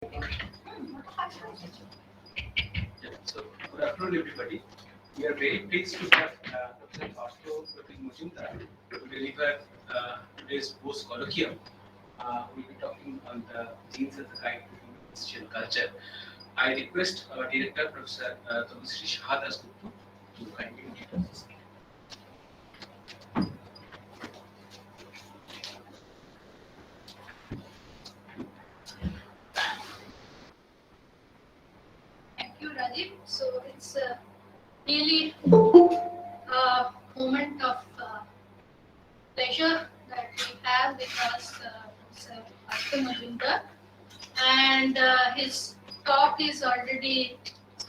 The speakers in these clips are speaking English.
So, good afternoon, everybody. We are very pleased to have Professor MAJUMDER to deliver today's Bose Colloquium. We'll be talking on the genes as a guide to human history and culture. I request our director, Professor Shahad to kindly introduce this. So it's really a moment of pleasure that we have with us Professor MAJUMDER, and his talk is already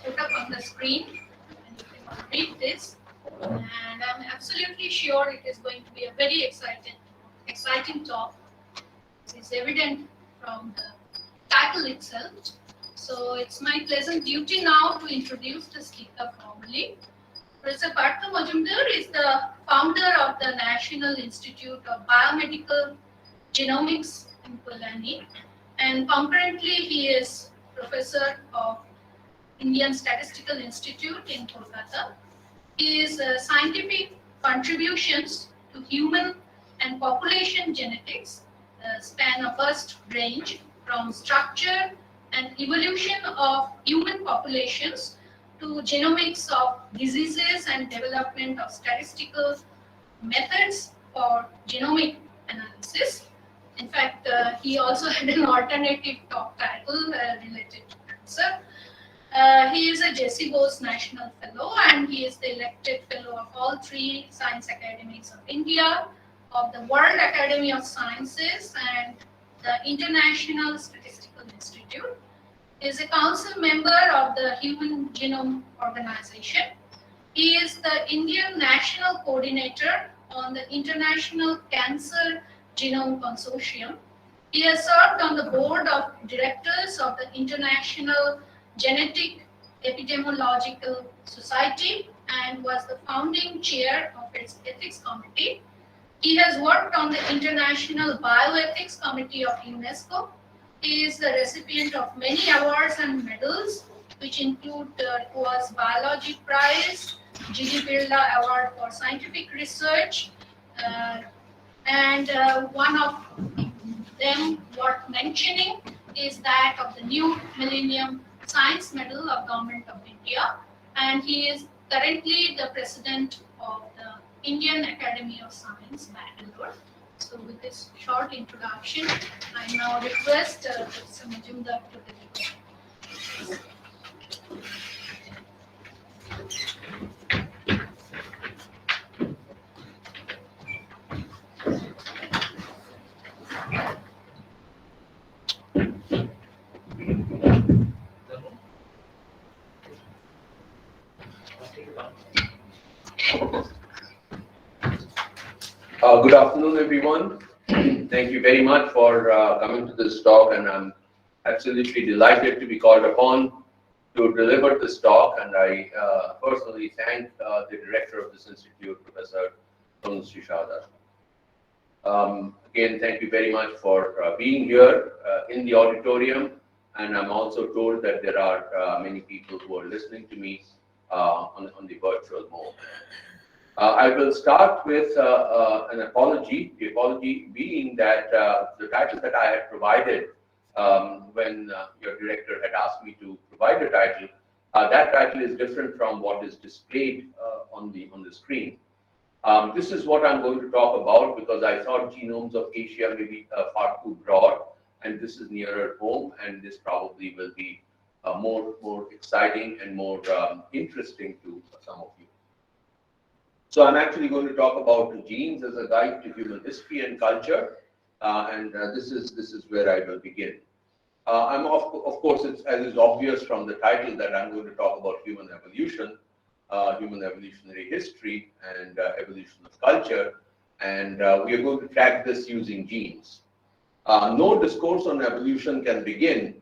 put up on the screen, and you can read this. And I'm absolutely sure it is going to be a very exciting talk. It's evident from the title itself. So it's my pleasant duty now to introduce the speaker formally. Professor PARTHA MAJUMDER is the founder of the National Institute of Biomedical Genomics in Kalyani, and concurrently he is professor of Indian Statistical Institute in Kolkata. His scientific contributions to human and population genetics span a vast range from structure and evolution of human populations to genomics of diseases and development of statistical methods for genomic analysis. In fact, he also had an alternative talk title related to cancer. He is a Jessie Bose National Fellow, and he is the elected fellow of all three science academies of India, of the World Academy of Sciences, and the International Statistical Institute. He is a council member of the Human Genome Organization. He is the Indian National Coordinator on the International Cancer Genome Consortium. He has served on the board of directors of the International Genetic Epidemiological Society and was the founding chair of its ethics committee. He has worked on the International Bioethics Committee of UNESCO. He is the recipient of many awards and medals, which include was Biology Prize, G.D. Birla Award for Scientific Research, and one of them worth mentioning is that of the New Millennium Science Medal of Government of India, and he is currently the president of the Indian Academy of Science, Bangalore. So with this short introduction, I now request Professor MAJUMDER to deliver. Good afternoon, everyone. Thank you very much for coming to this talk, and I'm absolutely delighted to be called upon to deliver this talk. And I personally thank the director of this institute, Professor Shahad. Again, thank you very much for being here in the auditorium. And I'm also told that there are many people who are listening to me on the virtual mode. I will start with an apology, the apology being that the title that I had provided when your director had asked me to provide a title, that title is different from what is displayed on the screen. This is what I'm going to talk about because I thought genomes of Asia may be far too broad, and this is nearer home, and this probably will be more exciting and more interesting to some of you. So I'm actually going to talk about genes as a guide to human history and culture, and this is where I will begin. I'm of course, as is obvious from the title, that I'm going to talk about human evolution, human evolutionary history, and evolution of culture, and we are going to track this using genes. No discourse on evolution can begin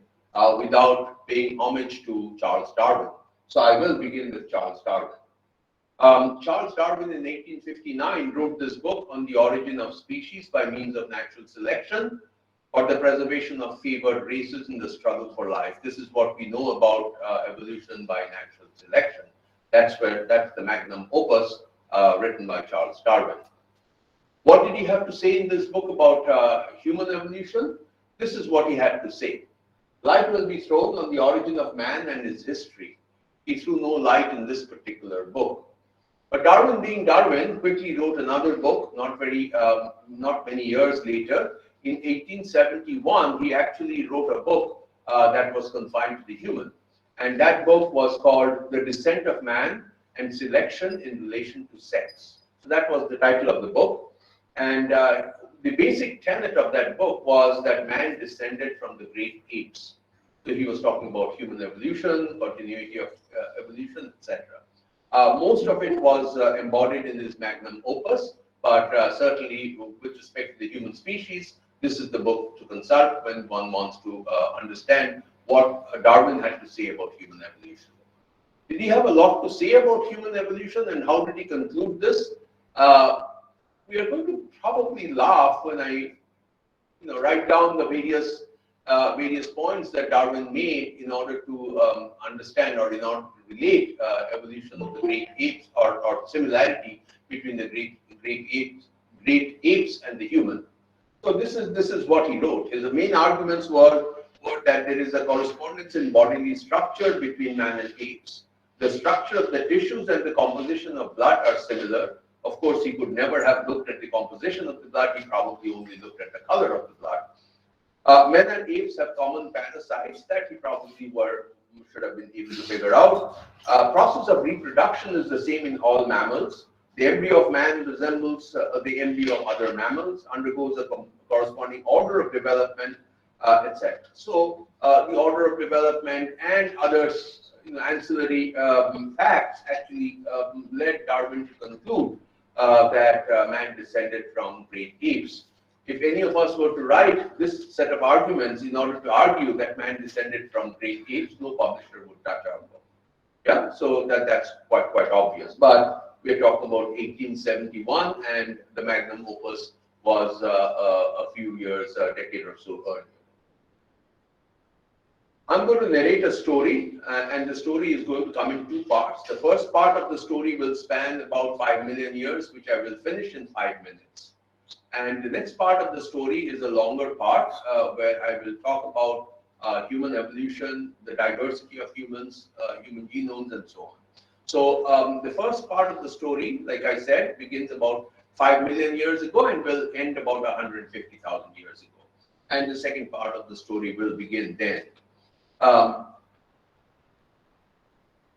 without paying homage to Charles Darwin. So I will begin with Charles Darwin. Charles Darwin in 1859 wrote this book on the origin of species by means of natural selection, or the preservation of favored races in the struggle for life. This is what we know about evolution by natural selection. That's the magnum opus written by Charles Darwin. What did he have to say in this book about human evolution? This is what he had to say. Light will be thrown on the origin of man and his history. He threw no light in this particular book. But Darwin, being Darwin, quickly wrote another book, not many years later. In 1871, he actually wrote a book that was confined to the human. And that book was called The Descent of Man and Selection in Relation to Sex. So that was the title of the book. And the basic tenet of that book was that man descended from the great apes. So he was talking about human evolution, continuity of evolution, etc. Most of it was embodied in his magnum opus, but certainly with respect to the human species, this is the book to consult when one wants to understand what Darwin had to say about human evolution. Did he have a lot to say about human evolution, and how did he conclude this? We are going to probably laugh when I write down the various points that Darwin made in order to understand or in order to relate evolution of the great apes or similarity between the great apes and the human. So this is what he wrote. His main arguments were that there is a correspondence in bodily structure between man and apes. The structure of the tissues and the composition of blood are similar. Of course, he could never have looked at the composition of the blood. He probably only looked at the color of the blood. Men and apes have common parasites that he probably should have been able to figure out. Process of reproduction is the same in all mammals. The embryo of man resembles the embryo of other mammals, undergoes a corresponding order of development, etc. So the order of development and other ancillary facts actually led Darwin to conclude that man descended from great apes. If any of us were to write this set of arguments in order to argue that man descended from great apes, no publisher would touch our book. Yeah, so that's quite obvious. But we're talking about 1871, and the magnum opus was a few years, a decade or so earlier. I'm going to narrate a story, and the story is going to come in two parts. The first part of the story will span about 5 million years, which I will finish in 5 minutes. And the next part of the story is a longer part where I will talk about human evolution, the diversity of humans, human genomes, and so on. So the first part of the story, like I said, begins about 5 million years ago and will end about 150,000 years ago. And the second part of the story will begin then.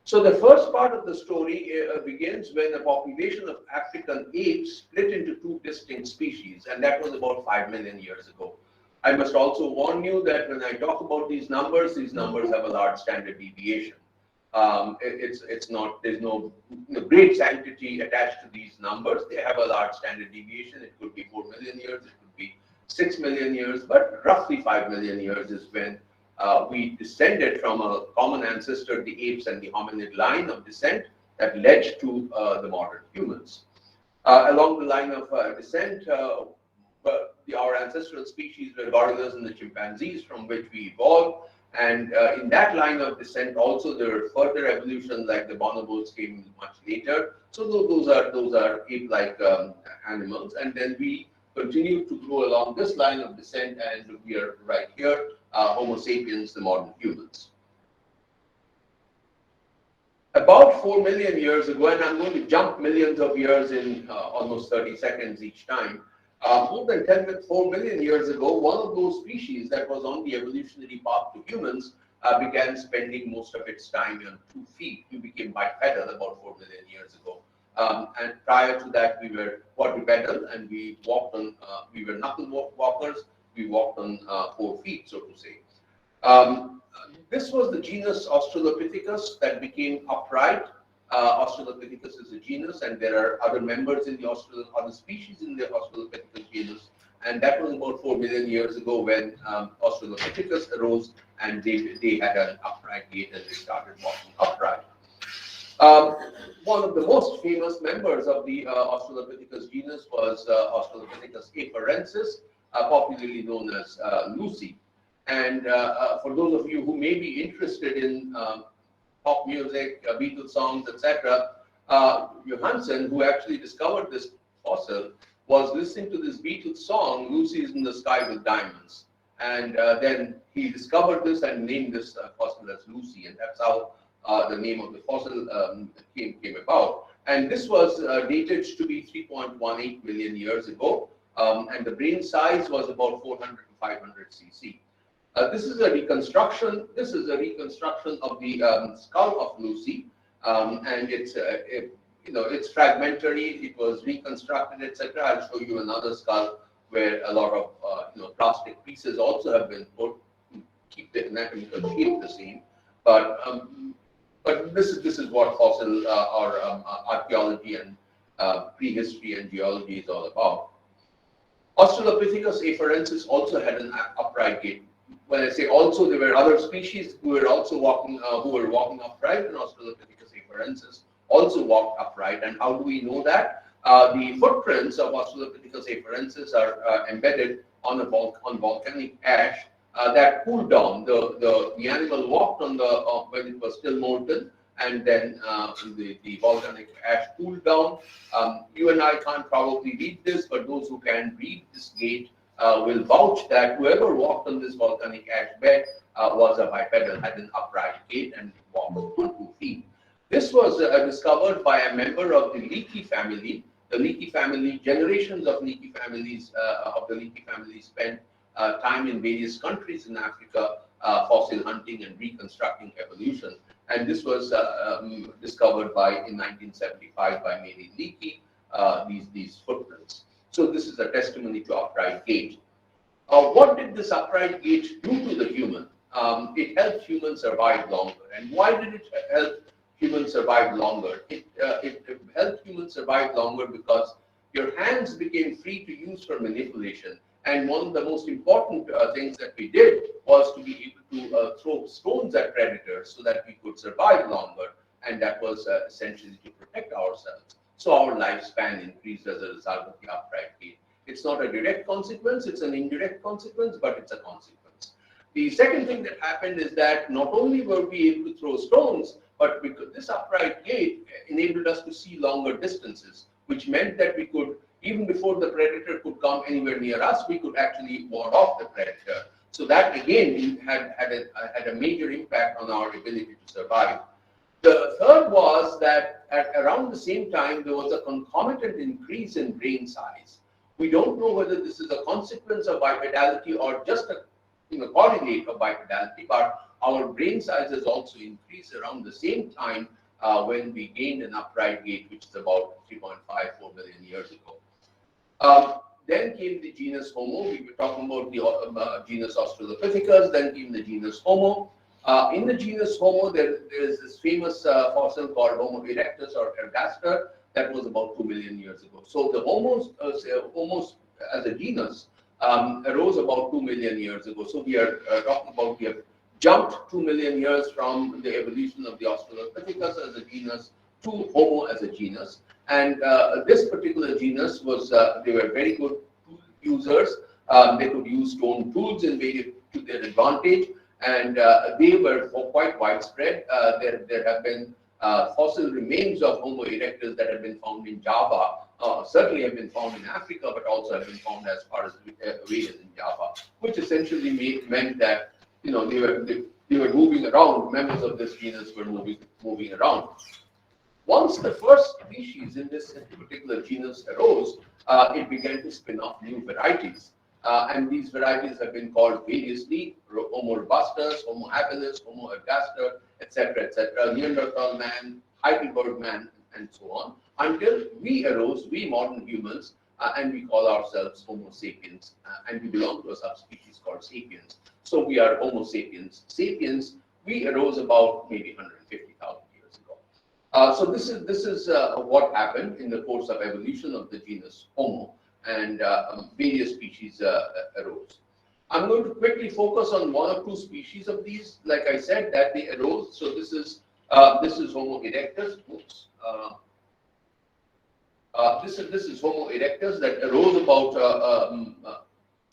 So the first part of the story begins when a population of African apes split into two distinct species, and that was about 5 million years ago. I must also warn you that when I talk about these numbers have a large standard deviation. There's no great sanctity attached to these numbers. They have a large standard deviation. It could be 4 million years, it could be 6 million years, but roughly 5 million years is when we descended from a common ancestor, the apes, and the hominid line of descent that led to the modern humans. Along the line of descent, our ancestral species were gorillas and the chimpanzees, from which we evolved. And in that line of descent, also there are further evolutions, like the bonobos came much later. So those are ape-like animals, and then we continue to grow along this line of descent, and we are right here. Homo sapiens, the modern humans. About 4 million years ago, and I'm going to jump millions of years in almost 30 seconds each time, more than 4 million years ago, one of those species that was on the evolutionary path to humans began spending most of its time on 2 feet. We became bipedal about 4 million years ago. And prior to that, we were quadrupedal, and we walked on, we were knuckle walkers. We walked on 4 feet, so to say. This was the genus Australopithecus that became upright. Australopithecus is a genus, and there are other members in the other species in the Australopithecus genus. And that was about 4 million years ago when Australopithecus arose, and they had an upright gait and they started walking upright. One of the most famous members of the Australopithecus genus was Australopithecus afarensis. popularly known as Lucy. And for those of you who may be interested in pop music, Beatles songs, etc., Johansen, who actually discovered this fossil, was listening to this Beatles song, Lucy is in the Sky with Diamonds. And then he discovered this and named this fossil as Lucy, and that's how the name of the fossil came about. And this was dated to be 3.18 million years ago, and the brain size was about 400 to 500 cc. This is a reconstruction. This is a reconstruction of the skull of Lucy, and it's fragmentary. It was reconstructed, etc. I'll show you another skull where a lot of plastic pieces also have been put to keep the anatomical shape the same. But this is what fossil or archaeology and prehistory and geology is all about. Australopithecus afarensis also had an upright gait. When I say also, there were other species who were also walking upright, and Australopithecus afarensis also walked upright. And how do we know that? The footprints of Australopithecus afarensis are embedded on volcanic ash that cooled down. The animal walked on when it was still molten, and then the volcanic ash cooled down. You and I can't probably read this, but those who can read this gait will vouch that whoever walked on this volcanic ash bed was a bipedal, had an upright gait, and walked on 2 feet. This was discovered by a member of the leaky family. The leaky family, generations of leaky families of the leaky family spent time in various countries in Africa, fossil hunting and reconstructing evolution. And this was discovered in 1975 by Mary Leakey, these footprints. So this is a testimony to upright gait. What did this upright gait do to the human? It helped humans survive longer. And why did it help humans survive longer? It helped humans survive longer because your hands became free to use for manipulation. And one of the most important things that we did was to be able to throw stones at predators so that we could survive longer. And that was essentially to protect ourselves. So our lifespan increased as a result of the upright gait. It's not a direct consequence, it's an indirect consequence, but it's a consequence. The second thing that happened is that not only were we able to throw stones, but because this upright gait enabled us to see longer distances, which meant that we could, even before the predator could come anywhere near us, we could actually ward off the predator. So that again had a major impact on our ability to survive. The third was that at around the same time, there was a concomitant increase in brain size. We don't know whether this is a consequence of bipedality or just a correlate of bipedality, but our brain sizes also increased around the same time when we gained an upright gait, which is about 3.54 million years ago. Then came the genus Homo. We were talking about the genus Australopithecus. Then came the genus Homo. In the genus Homo, there is this famous fossil called Homo erectus or ergaster that was about 2 million years ago. So the Homos as a genus arose about 2 million years ago. So we are talking about we have jumped 2 million years from the evolution of the Australopithecus as a genus to Homo as a genus. And this particular genus was, they were very good tool users. They could use stone tools to their advantage. And they were quite widespread. There have been fossil remains of Homo erectus that have been found in Java, certainly have been found in Africa, but also have been found as far as away as in Java, which essentially meant that they were moving around. Members of this genus were moving around. Once the first species in this particular genus arose, it began to spin off new varieties. And these varieties have been called variously Homo robustus, Homo habilis, Homo ergaster, etc., Neanderthal man, Heidelberg man, and so on, until we arose, we modern humans, and we call ourselves Homo sapiens, and we belong to a subspecies called sapiens. So we are Homo sapiens. Sapiens, we arose about maybe 150,000 years ago. So this is what happened in the course of evolution of the genus Homo. And various species arose. I'm going to quickly focus on one or two species of these. Like I said, that they arose. So this is Homo erectus. Oops. This is Homo erectus that arose about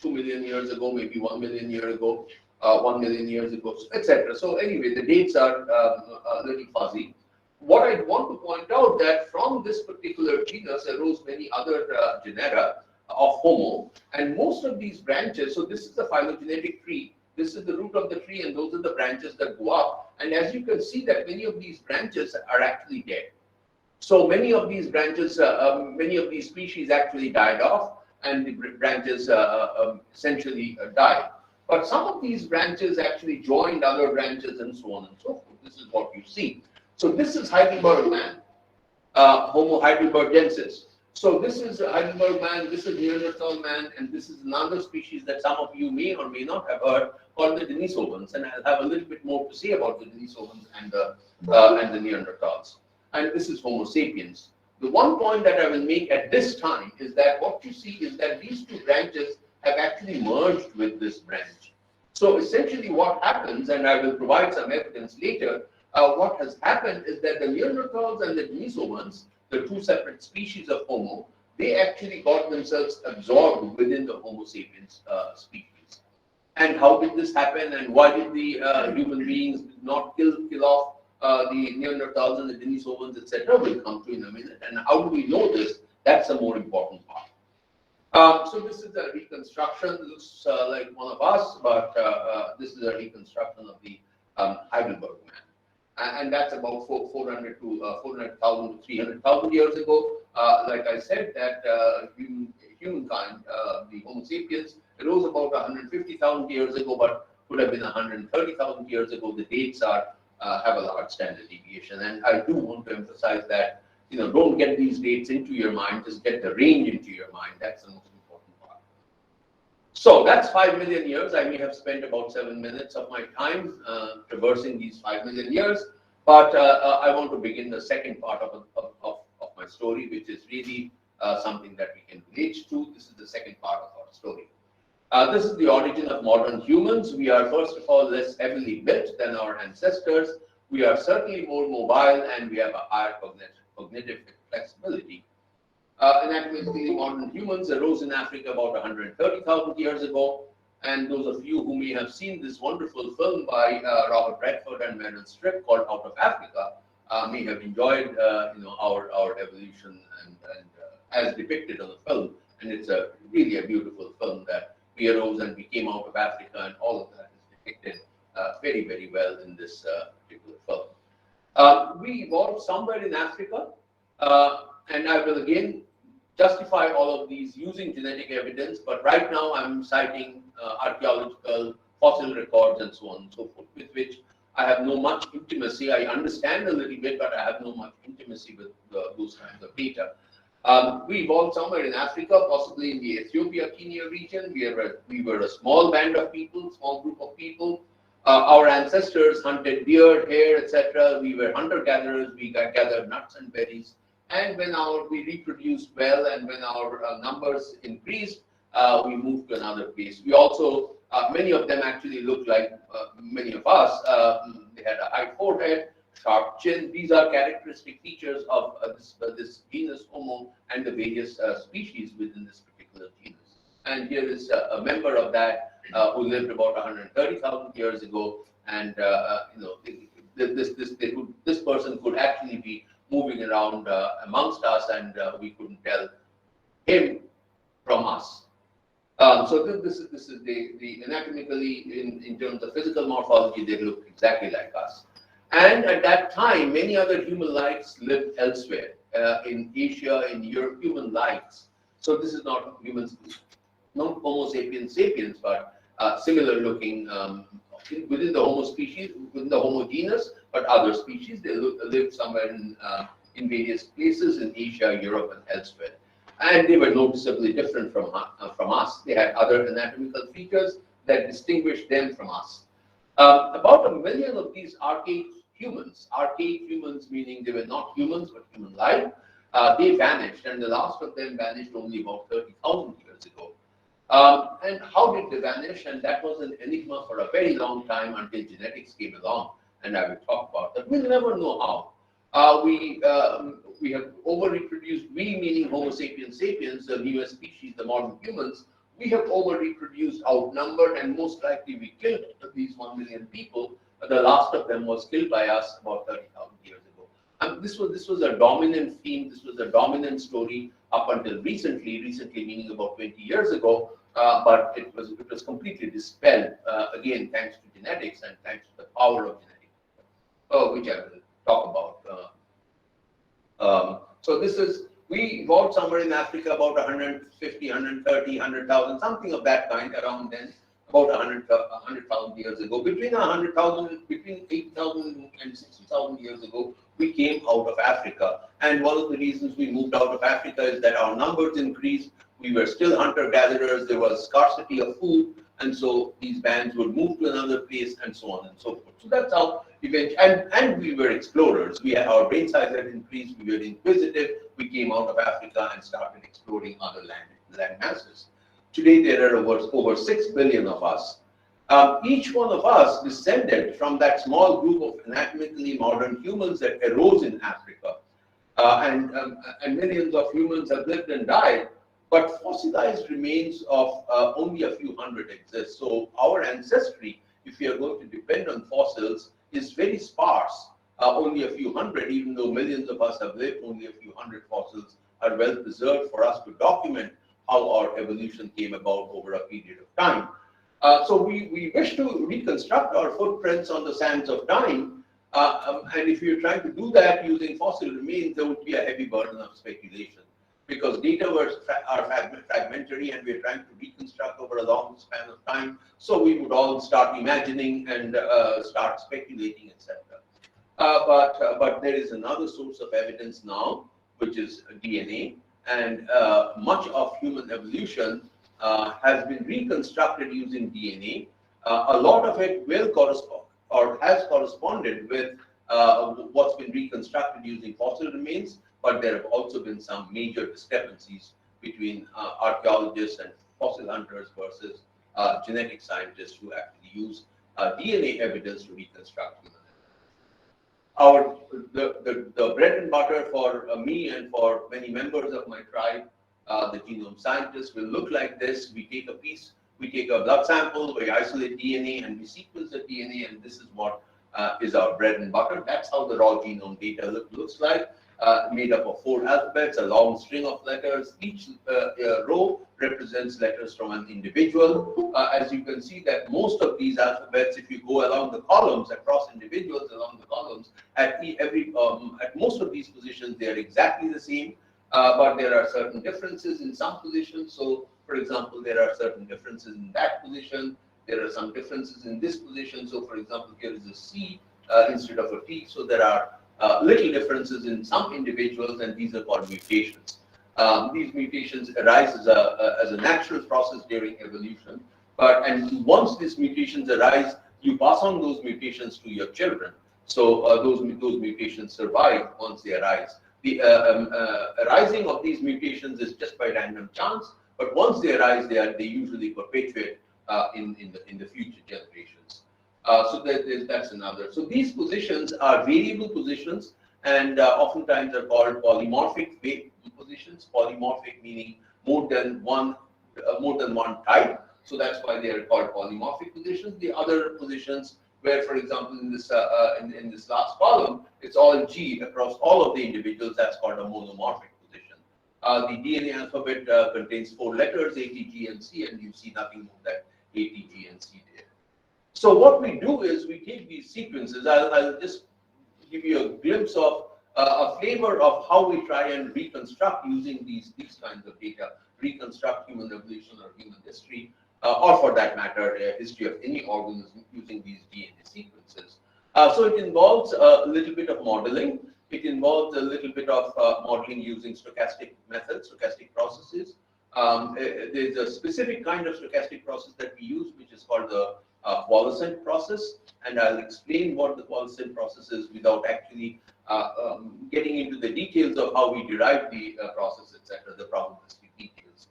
2 million years ago, maybe 1 million years ago, 1 million years ago, etc. So anyway, the dates are a little fuzzy. What I want to point out that from this particular genus arose many other genera of Homo, and most of these branches, so this is the phylogenetic tree, this is the root of the tree, and those are the branches that go up. And as you can see that many of these branches are actually dead. So many of these branches, many of these species actually died off, and the branches essentially died. But some of these branches actually joined other branches and so on and so forth. This is what you see. So this is Heidelberg man, Homo heidelbergensis. So this is Heidelberg man, this is Neanderthal man, and this is another species that some of you may or may not have heard called the Denisovans. And I'll have a little bit more to say about the Denisovans and the Neanderthals. And this is Homo sapiens. The one point that I will make at this time is that what you see is that these two branches have actually merged with this branch. So essentially what happens, and I will provide some evidence later, what has happened is that the Neanderthals and the Denisovans, the two separate species of Homo, they actually got themselves absorbed within the Homo sapiens species. And how did this happen, and why did the human beings not kill off the Neanderthals and the Denisovans, etc.? We'll come to in a minute. And how do we know this? That's the more important part. So this is a reconstruction. It looks like one of us, but this is a reconstruction of the Heidelberg man. And that's about 400,000 to 300,000 years ago. Like I said, that humankind, the Homo sapiens, arose about 150,000 years ago, but could have been 130,000 years ago. The dates are have a large standard deviation, and I do want to emphasize that don't get these dates into your mind, just get the range into your mind. That's the most important part. So that's 5 million years. I may have spent about 7 minutes of my time traversing these 5 million years, but I want to begin the second part of my story, which is really something that we can relate to. This is the second part of our story. This is the origin of modern humans. We are, first of all, less heavily built than our ancestors. We are certainly more mobile, and we have a higher cognitive flexibility. Anatomically, modern humans arose in Africa about 130,000 years ago. And those of you who may have seen this wonderful film by Robert Redford and Meryl Streep called Out of Africa may have enjoyed our evolution and as depicted on the film. And it's really a beautiful film that we arose and we came out of Africa, and all of that is depicted very, very well in this particular film. We evolved somewhere in Africa, and I will again justify all of these using genetic evidence, but right now I'm citing archaeological fossil records and so on and so forth, with which I have no much intimacy. I understand a little bit, but I have no much intimacy with those kinds of data. We evolved somewhere in Africa, possibly in the Ethiopia-Kenya region. We were a small band of people, small group of people. Our ancestors hunted deer, hare, etc. We were hunter-gatherers. We gathered nuts and berries. And when we reproduced well, and when our numbers increased, we moved to another place. We also, many of them actually looked like many of us. They had a high forehead, sharp chin. These are characteristic features of this genus Homo and the various species within this particular genus. And here is a member of that who lived about 130,000 years ago. And this person could actually be moving around amongst us, and we couldn't tell him from us. So this is the anatomically, in terms of physical morphology, they look exactly like us. And at that time, many other human lives lived elsewhere, in Asia, in Europe, human lives. So this is not humans, not Homo sapiens sapiens, but similar looking within the Homo species, within the Homo genus, but other species. They lived somewhere in various places in Asia, Europe, and elsewhere. And they were noticeably different from us. They had other anatomical features that distinguished them from us. About 1 million of these archaic humans meaning they were not humans but human-like, they vanished, and the last of them vanished only about 30,000 years ago. And how did they vanish? And that was an enigma for a very long time until genetics came along, and I will talk about that. We'll never know how. We have over-reproduced, we meaning Homo sapiens sapiens, the newest species, the modern humans, we have over-reproduced, outnumbered, and most likely we killed these 1 million people. The last of them was killed by us about 30,000 years ago. And this was a dominant theme, this was a dominant story up until recently meaning about 20 years ago, but it was completely dispelled, again, thanks to genetics and thanks to the power of genetics, which I will talk about. So this is, we evolved somewhere in Africa about 150, 130, 100,000, something of that kind around then, about 100,000 years ago. Between 8,000 and 60,000 years ago, we came out of Africa. And one of the reasons we moved out of Africa is that our numbers increased. We were still hunter-gatherers. There was scarcity of food. And so these bands would move to another place and so on and so forth. So that's how eventually, and we were explorers. Our brain size had increased. We were inquisitive. We came out of Africa and started exploring other land masses. Today, there are over 6 billion of us. Each one of us descended from that small group of anatomically modern humans that arose in Africa. And millions of humans have lived and died, but fossilized remains of only a few hundred exist. So our ancestry, if we are going to depend on fossils, is very sparse. Only a few hundred, even though millions of us have lived, only a few hundred fossils are well preserved for us to document how our evolution came about over a period of time. So we wish to reconstruct our footprints on the sands of time, and if you're trying to do that using fossil remains, there would be a heavy burden of speculation, because data are fragmentary and we're trying to reconstruct over a long span of time, so we would all start imagining and start speculating, etc. But there is another source of evidence now, which is DNA. And much of human evolution has been reconstructed using DNA. A lot of it will correspond or has corresponded with what's been reconstructed using fossil remains, but there have also been some major discrepancies between archaeologists and fossil hunters versus genetic scientists who actually use DNA evidence to reconstruct human. The bread and butter for me and for many members of my tribe, the genome scientists, will look like this. We take a blood sample, we isolate DNA, and we sequence the DNA, and this is what is our bread and butter. That's how the raw genome data looks like, made up of 4 alphabets, a long string of letters. Each row represents letters from an individual. As you can see that most of these alphabets, if you go along the columns, across individuals along the columns, at most of these positions, they are exactly the same, but there are certain differences in some positions. So, for example, there are certain differences in that position. There are some differences in this position. So, for example, here is a C instead of a T. So there are little differences in some individuals, and these are called mutations. These mutations arise as a natural process during evolution, and once these mutations arise, you pass on those mutations to your children. So those mutations survive once they arise. The arising of these mutations is just by random chance, but once they arise, they usually perpetuate in the future generations. So that's another. So these positions are variable positions, and oftentimes are called polymorphic positions. Polymorphic meaning more than one type. So that's why they are called polymorphic positions. The other positions, where, for example, in this last column, it's all G across all of the individuals. That's called a monomorphic position. The DNA alphabet contains 4 letters, A, T, G, and C, and you see nothing more than A, T, G, and C there. So what we do is we take these sequences. I'll just give you a glimpse of a flavor of how we try and reconstruct using these kinds of data, reconstruct human evolution or human history, or for that matter, history of any organism using these DNA sequences. So it involves a little bit of modeling. It involves a little bit of modeling using stochastic methods, stochastic processes. There's a specific kind of stochastic process that we use, which is called the coalescent process, and I'll explain what the coalescent process is without actually getting into the details of how we derive the process, etc., the probabilistic details.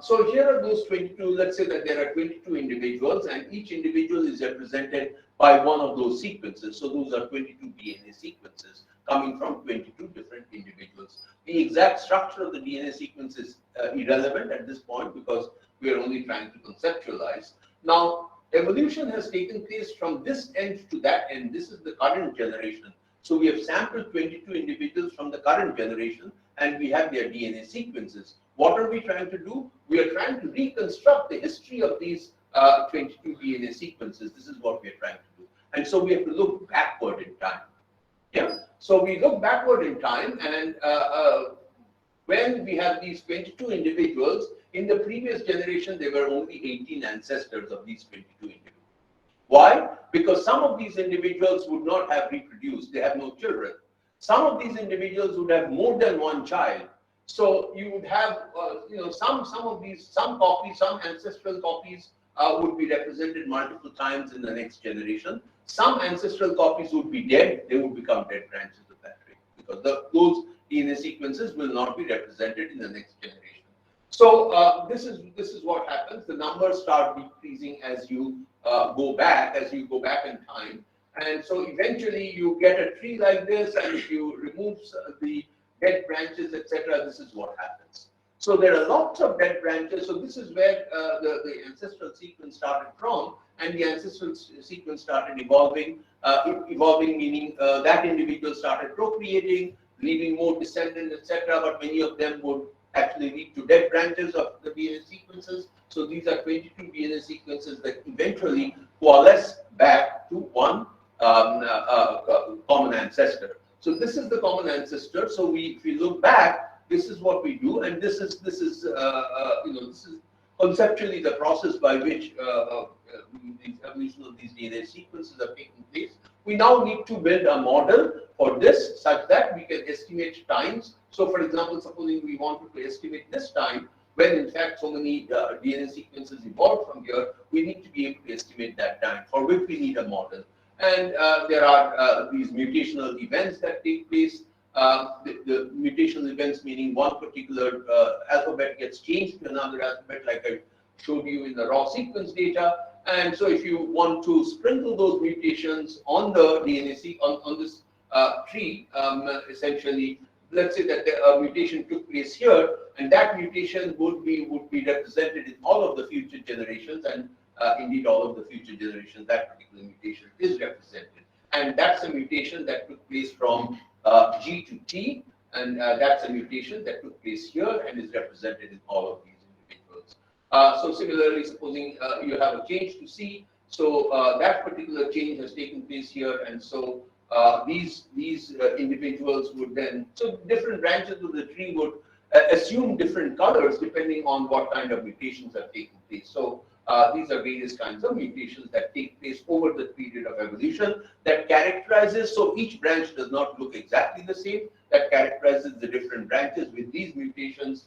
So here are those 22. Let's say that there are 22 individuals, and each individual is represented by one of those sequences. So those are 22 DNA sequences coming from 22 different individuals. The exact structure of the DNA sequence is irrelevant at this point, because We are only trying to conceptualize. Now, evolution has taken place from this end to that end. This is the current generation. So we have sampled 22 individuals from the current generation, and we have their DNA sequences. What are we trying to do? We are trying to reconstruct the history of these 22 DNA sequences. This is what we are trying to do. And so we have to look backward in time. Yeah. So we look backward in time, and when we have these 22 individuals, in the previous generation, there were only 18 ancestors of these 22 individuals. Why? Because some of these individuals would not have reproduced. They have no children. Some of these individuals would have more than one child. So you would have, some copies, some ancestral copies would be represented multiple times in the next generation. Some ancestral copies would be dead. They would become dead branches of that tree because those DNA sequences will not be represented in the next generation. So this is what happens. The numbers start decreasing as you go back in time, and so eventually you get a tree like this, and if you remove the dead branches, etc., this is what happens. So there are lots of dead branches. So this is where the ancestral sequence started from, and the ancestral sequence started evolving. Evolving meaning that individual started procreating, leaving more descendants, etc. But many of them would actually lead to dead branches of the DNA sequences. So these are 22 DNA sequences that eventually coalesce back to one common ancestor. So this is the common ancestor. So if we look back, this is what we do, and this is conceptually the process by which the evolution of these DNA sequences are taking place. We now need to build a model for this such that we can estimate times. So, for example, supposing we wanted to estimate this time, when in fact so many DNA sequences evolved from here, we need to be able to estimate that time, for which we need a model. And there are these mutational events that take place. The mutational events meaning one particular alphabet gets changed to another alphabet, like I showed you in the raw sequence data. And so if you want to sprinkle those mutations on the DNA on this tree, essentially, let's say that a mutation took place here, and that mutation would be represented in all of the future generations, and indeed all of the future generations, that particular mutation is represented. And that's a mutation that took place from G to T, and that's a mutation that took place here and is represented in all of these individuals. So similarly, supposing you have a change to C, so that particular change has taken place here, and so these individuals would then, so different branches of the tree would assume different colors depending on what kind of mutations have taken place. So these are various kinds of mutations that take place over the period of evolution that characterizes, so each branch does not look exactly the same, that characterizes the different branches with these mutations.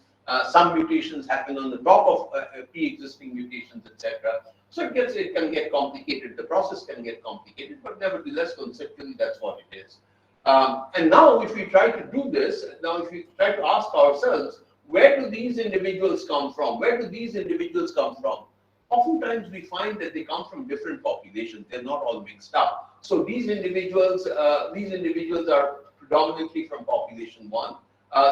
Some mutations happen on the top of pre-existing mutations, etc. So it can get complicated, the process can get complicated, but nevertheless, conceptually, that's what it is. And now, if we try to do this, now if we try to ask ourselves, where do these individuals come from? Where do these individuals come from? Oftentimes, we find that they come from different populations. They're not all mixed up. So these individuals are predominantly from population 1.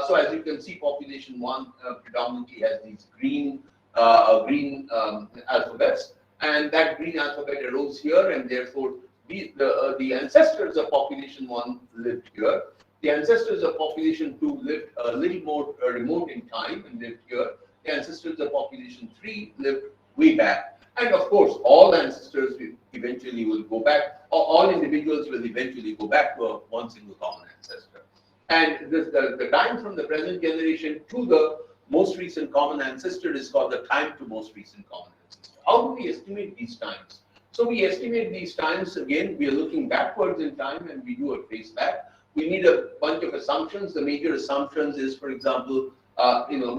So as you can see, population 1 predominantly has these green alphabets, and that green alphabet arose here, and therefore the ancestors of population 1 lived here. The ancestors of population 2 lived a little more remote in time and lived here. The ancestors of population 3 lived way back, and of course, all ancestors eventually will go back. All individuals will eventually go back to one single common ancestor. And the time from the present generation to the most recent common ancestor is called the time to most recent common ancestor. How do we estimate these times? So we estimate these times, again, we are looking backwards in time and we do a trace back. We need a bunch of assumptions. The major assumptions is, for example,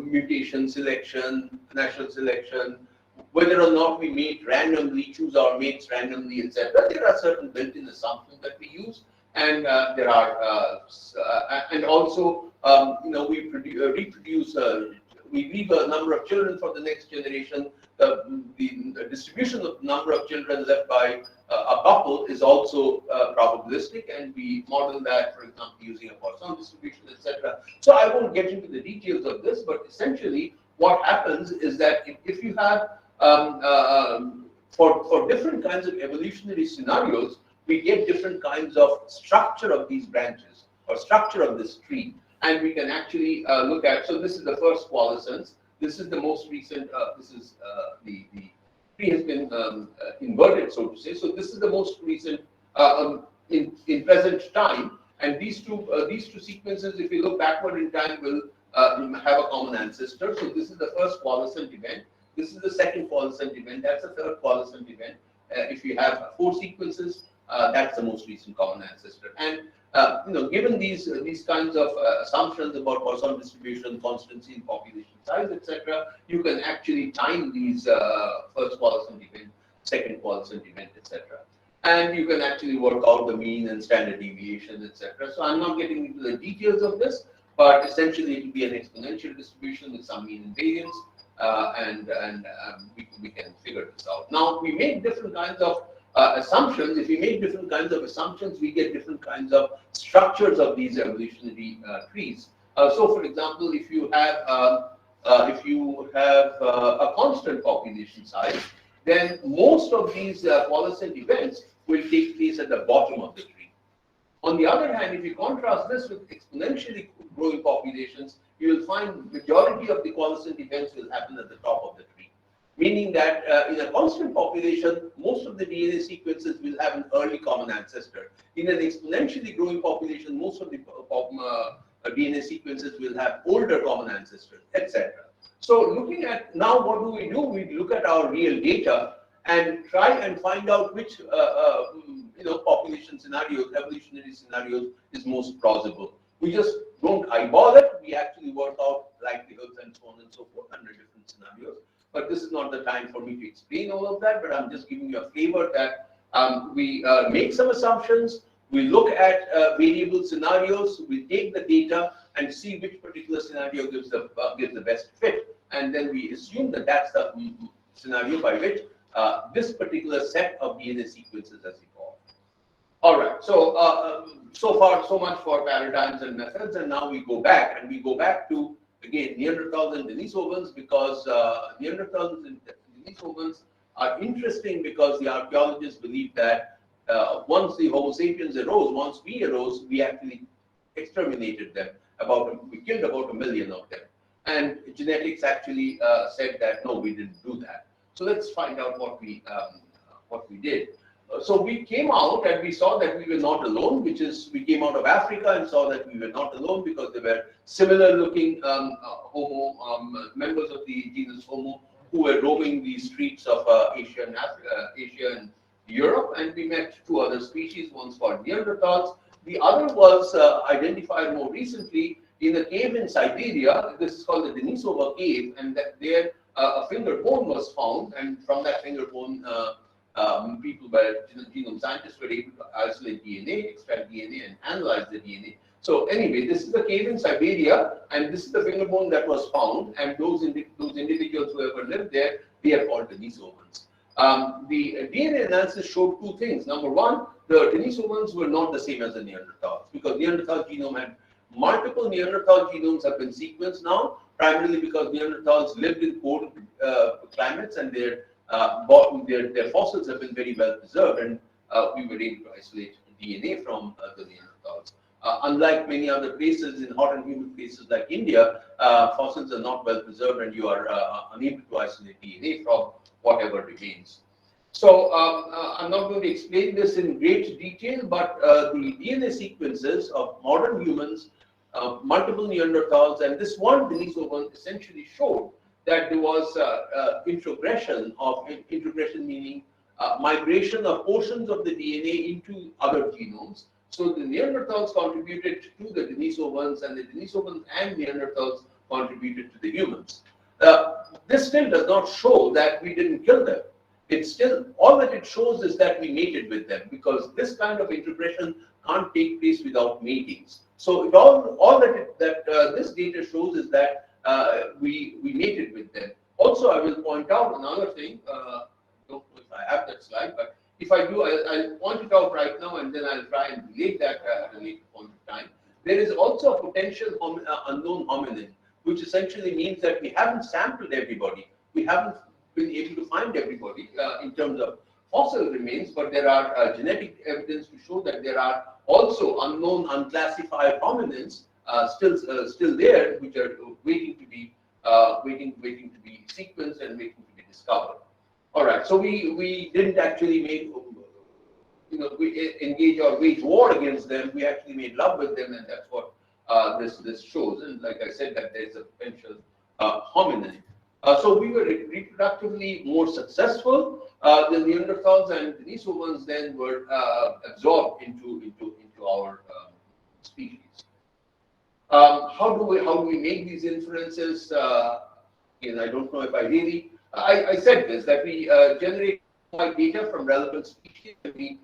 mutation selection, natural selection, whether or not we mate randomly, choose our mates randomly, etc. There are certain built-in assumptions that we use. And there are, and also, we reproduce. We leave a number of children for the next generation. The distribution of the number of children left by a couple is also probabilistic, and we model that, for example, using a Poisson distribution, etc. So I won't get into the details of this, but essentially, what happens is that if you have for different kinds of evolutionary scenarios, we get different kinds of structure of these branches or structure of this tree, and we can actually look at. So this is the first coalescence. This is the most recent. This is the tree has been inverted, so to say. So this is the most recent in present time, and these two sequences, if you look backward in time, will have a common ancestor. So this is the first coalescent event. This is the second coalescent event. That's the third coalescent event. If you have 4 sequences, that's the most recent common ancestor. And given these kinds of assumptions about Poisson distribution, constancy in population size, etc., you can actually time these first coalescent event, second coalescent event, etc. And you can actually work out the mean and standard deviation, etc. So I'm not getting into the details of this, but essentially it will be an exponential distribution with some mean and variance, and we can figure this out. Now we make different kinds of assumptions. If we make different kinds of assumptions, we get different kinds of structures of these evolutionary trees. So, for example, if you have a constant population size, then most of these coalescent events will take place at the bottom of the tree. On the other hand, if you contrast this with exponentially growing populations, you will find majority of the coalescent events will happen at the top of the tree. Meaning that in a constant population, most of the DNA sequences will have an early common ancestor. In an exponentially growing population, most of the DNA sequences will have older common ancestors, etc. So looking at now, what do? We look at our real data and try and find out which population scenarios, evolutionary scenarios is most plausible. We just don't eyeball it. We actually work out likelihoods and so on and so forth under different scenarios. But this is not the time for me to explain all of that, but I'm just giving you a flavor that we make some assumptions, we look at variable scenarios, we take the data and see which particular scenario gives the best fit, and then we assume that that's the scenario by which this particular set of DNA sequences has evolved. All right, so so far so much for paradigms and methods, and now we go back to again, Neanderthals and Denisovans, because Neanderthals and Denisovans are interesting because the archaeologists believe that once the Homo sapiens arose, once we arose, we actually exterminated them. We killed about 1 million of them. And genetics actually said that, no, we didn't do that. So let's find out what we did. So we came out and we saw that we were not alone, we came out of Africa and saw that we were not alone because there were similar looking Homo, members of the genus Homo who were roaming the streets of Asia and Europe, and we met 2 other species, one's called Neanderthals. The other was identified more recently in a cave in Siberia. This is called the Denisova cave, and there a finger bone was found, and from that finger bone, people genome scientists were able to isolate DNA, extract DNA, and analyze the DNA. So anyway, this is the cave in Siberia, and this is the finger bone that was found, and those individuals who ever lived there, they are called Denisovans. The DNA analysis showed 2 things. Number one, the Denisovans were not the same as the Neanderthals, because Neanderthal genome had multiple Neanderthal genomes have been sequenced now, primarily because Neanderthals lived in cold climates, and their fossils have been very well preserved, and we were able to isolate DNA from the Neanderthals. Unlike many other places, in hot and humid places like India, fossils are not well preserved, and you are unable to isolate DNA from whatever remains. So I'm not going to explain this in great detail, but the DNA sequences of modern humans, multiple Neanderthals, and this one Denisovan essentially showed that there was introgression meaning migration of portions of the DNA into other genomes. So the Neanderthals contributed to the Denisovans, and the Denisovans and Neanderthals contributed to the humans. This still does not show that we didn't kill them. It's still, all that it shows is that we mated with them, because this kind of integration can't take place without matings. So all that this data shows is that we mated with them. Also, I will point out another thing. I don't know if I have that slide, but if I do, I'll point it out right now, and then I'll try and relate that at a later point of time. There is also a potential unknown hominin. which essentially means that we haven't sampled everybody. We haven't been able to find everybody in terms of fossil remains, but there are genetic evidence to show that there are also unknown, unclassified hominins still there, which are waiting to be sequenced and waiting to be discovered. All right, so we didn't actually make we engage or wage war against them. We actually made love with them, and that's what this shows. And like I said, that there's a potential hominin. So we were reproductively more successful. The Neanderthals and Denisovans then were absorbed into our species. How do we make these inferences? Again, I don't know if I said this, that we generate data from relevant species and we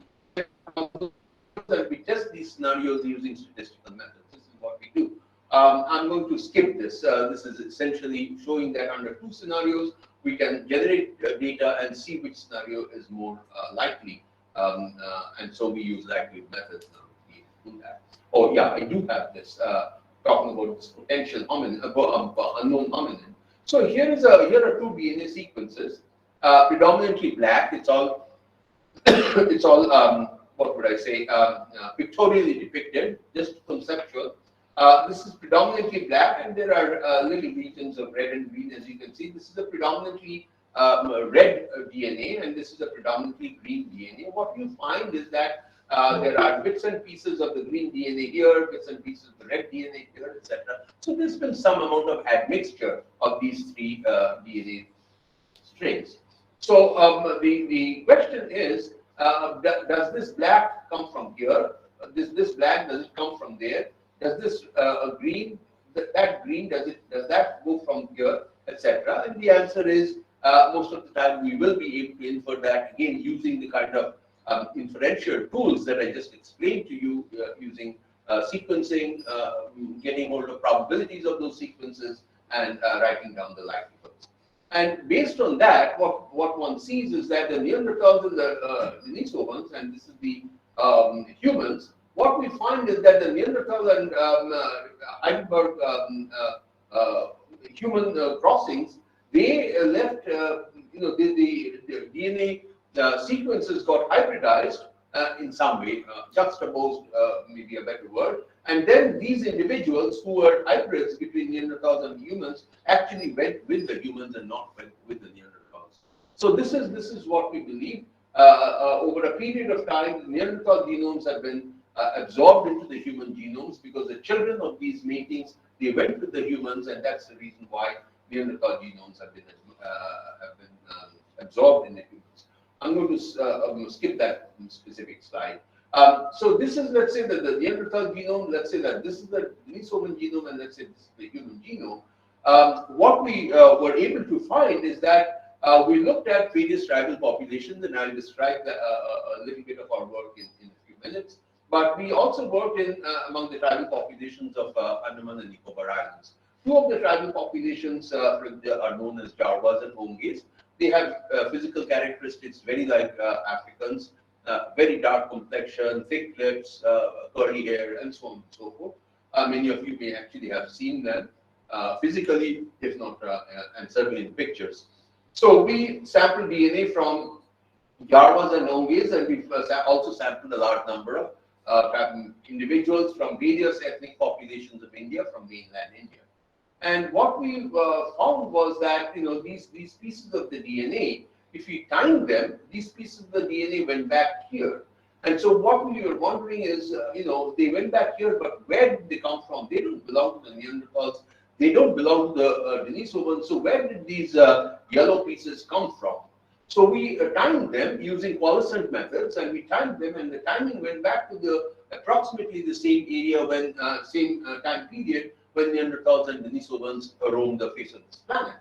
test these scenarios using statistical methods. This is what we do. I'm going to skip this. This is essentially showing that under two scenarios, we can generate data and see which scenario is more likely. And so we use likelihood methods now to do that. Oh yeah, I do have this, talking about this potential hominin, unknown hominin. So here are two DNA sequences, predominantly black. It's all what would I say, pictorially depicted, just conceptual. This is predominantly black, and there are little regions of red and green, as you can see. This is a predominantly red DNA, and this is a predominantly green DNA. What you find is that there are bits and pieces of the green DNA here, bits and pieces of the red DNA here, etc. So there's been some amount of admixture of these three DNA strains. So the question is, does this black come from here? This black, does it come from there? Does this green, that green, does that go from here, etc.? And the answer is most of the time we will be able to infer that, again, using the kind of inferential tools that I just explained to you, using sequencing, getting hold of probabilities of those sequences, and writing down the likelihoods. And based on that, what one sees is that the Neanderthals and the Denisovans, and this is the humans, what we find is that the Neanderthal and Heidelberg human crossings, they left, the DNA sequences got hybridized in some way, juxtaposed, maybe a better word. And then these individuals who were hybrids between Neanderthals and humans actually went with the humans and not went with the Neanderthals. So this is what we believe. Over a period of time, the Neanderthal genomes have been absorbed into the human genomes because the children of these matings, they went with the humans, and that's the reason why Neanderthal genomes have been absorbed in the humans. I'm going to skip that specific slide. So this is, let's say, that the Neanderthal genome, let's say that this is the Denisovan genome, and let's say this is the human genome. What we were able to find is that we looked at various tribal populations, and I'll describe a little bit of our work in a few minutes. But we also worked in among the tribal populations of Andaman and Nicobar Islands. Two of the tribal populations are known as Jarwas and Onges. They have physical characteristics very like Africans, very dark complexion, thick lips, curly hair, and so on and so forth. Many of you may actually have seen them physically, if not, and certainly in pictures. So we sampled DNA from Jarwas and Onges, and we also sampled a large number of individuals from various ethnic populations of India, from mainland India. And what we found was that these pieces of the DNA, if we time them, these pieces of the DNA went back here. And so what we were wondering is, they went back here, but where did they come from? They don't belong to the Neanderthals. They don't belong to the Denisovans. So where did these yellow pieces come from? So we timed them using coalescent methods, and we timed them, and the timing went back to approximately the same area when same time period when Neanderthals and Denisovans roamed the face of this planet.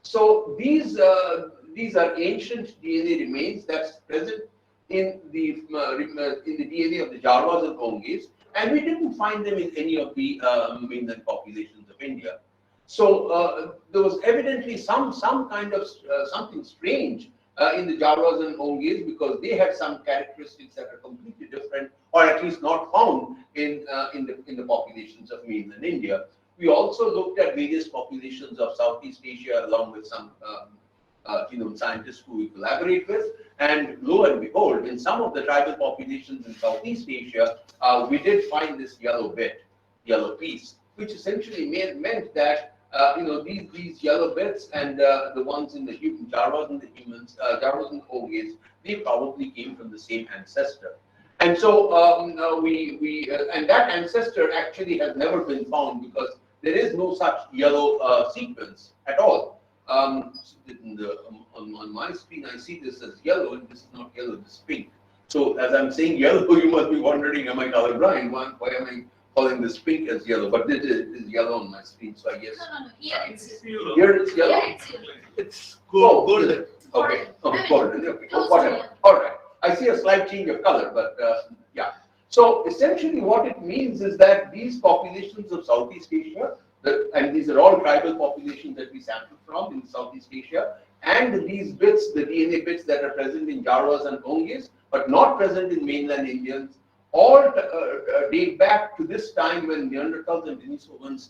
So these are ancient DNA remains that's present in the DNA of the Jarwas and Onges, and we didn't find them in any of the mainland populations of India. So there was evidently some kind of something strange in the Jarwas and Onges, because they had some characteristics that are completely different, or at least not found in the populations of mainland India. We also looked at various populations of Southeast Asia along with some genome scientists who we collaborate with. And lo and behold, in some of the tribal populations in Southeast Asia, we did find this yellow bit, yellow piece, which essentially meant that these yellow bits and the ones in the human Jawas and the humans, Jawas and Oghes, they probably came from the same ancestor. And so and that ancestor actually has never been found because there is no such yellow sequence at all. On my screen, I see this as yellow, and this is not yellow, this is pink. So as I'm saying yellow, you must be wondering, am I colorblind? Why am I calling this pink as yellow? But this is yellow on my screen, so I guess. No. Here it's yellow. Here it's yellow? Yeah, it's yellow. It's golden. Okay, golden. Okay, whatever. All right. I see a slight change of color, but yeah. So essentially what it means is that these populations of Southeast Asia, and these are all tribal populations that we sampled from in Southeast Asia, and these bits, the DNA bits that are present in Jawas and Oghes, but not present in mainland Indians, all date back to this time when Neanderthals and Denisovans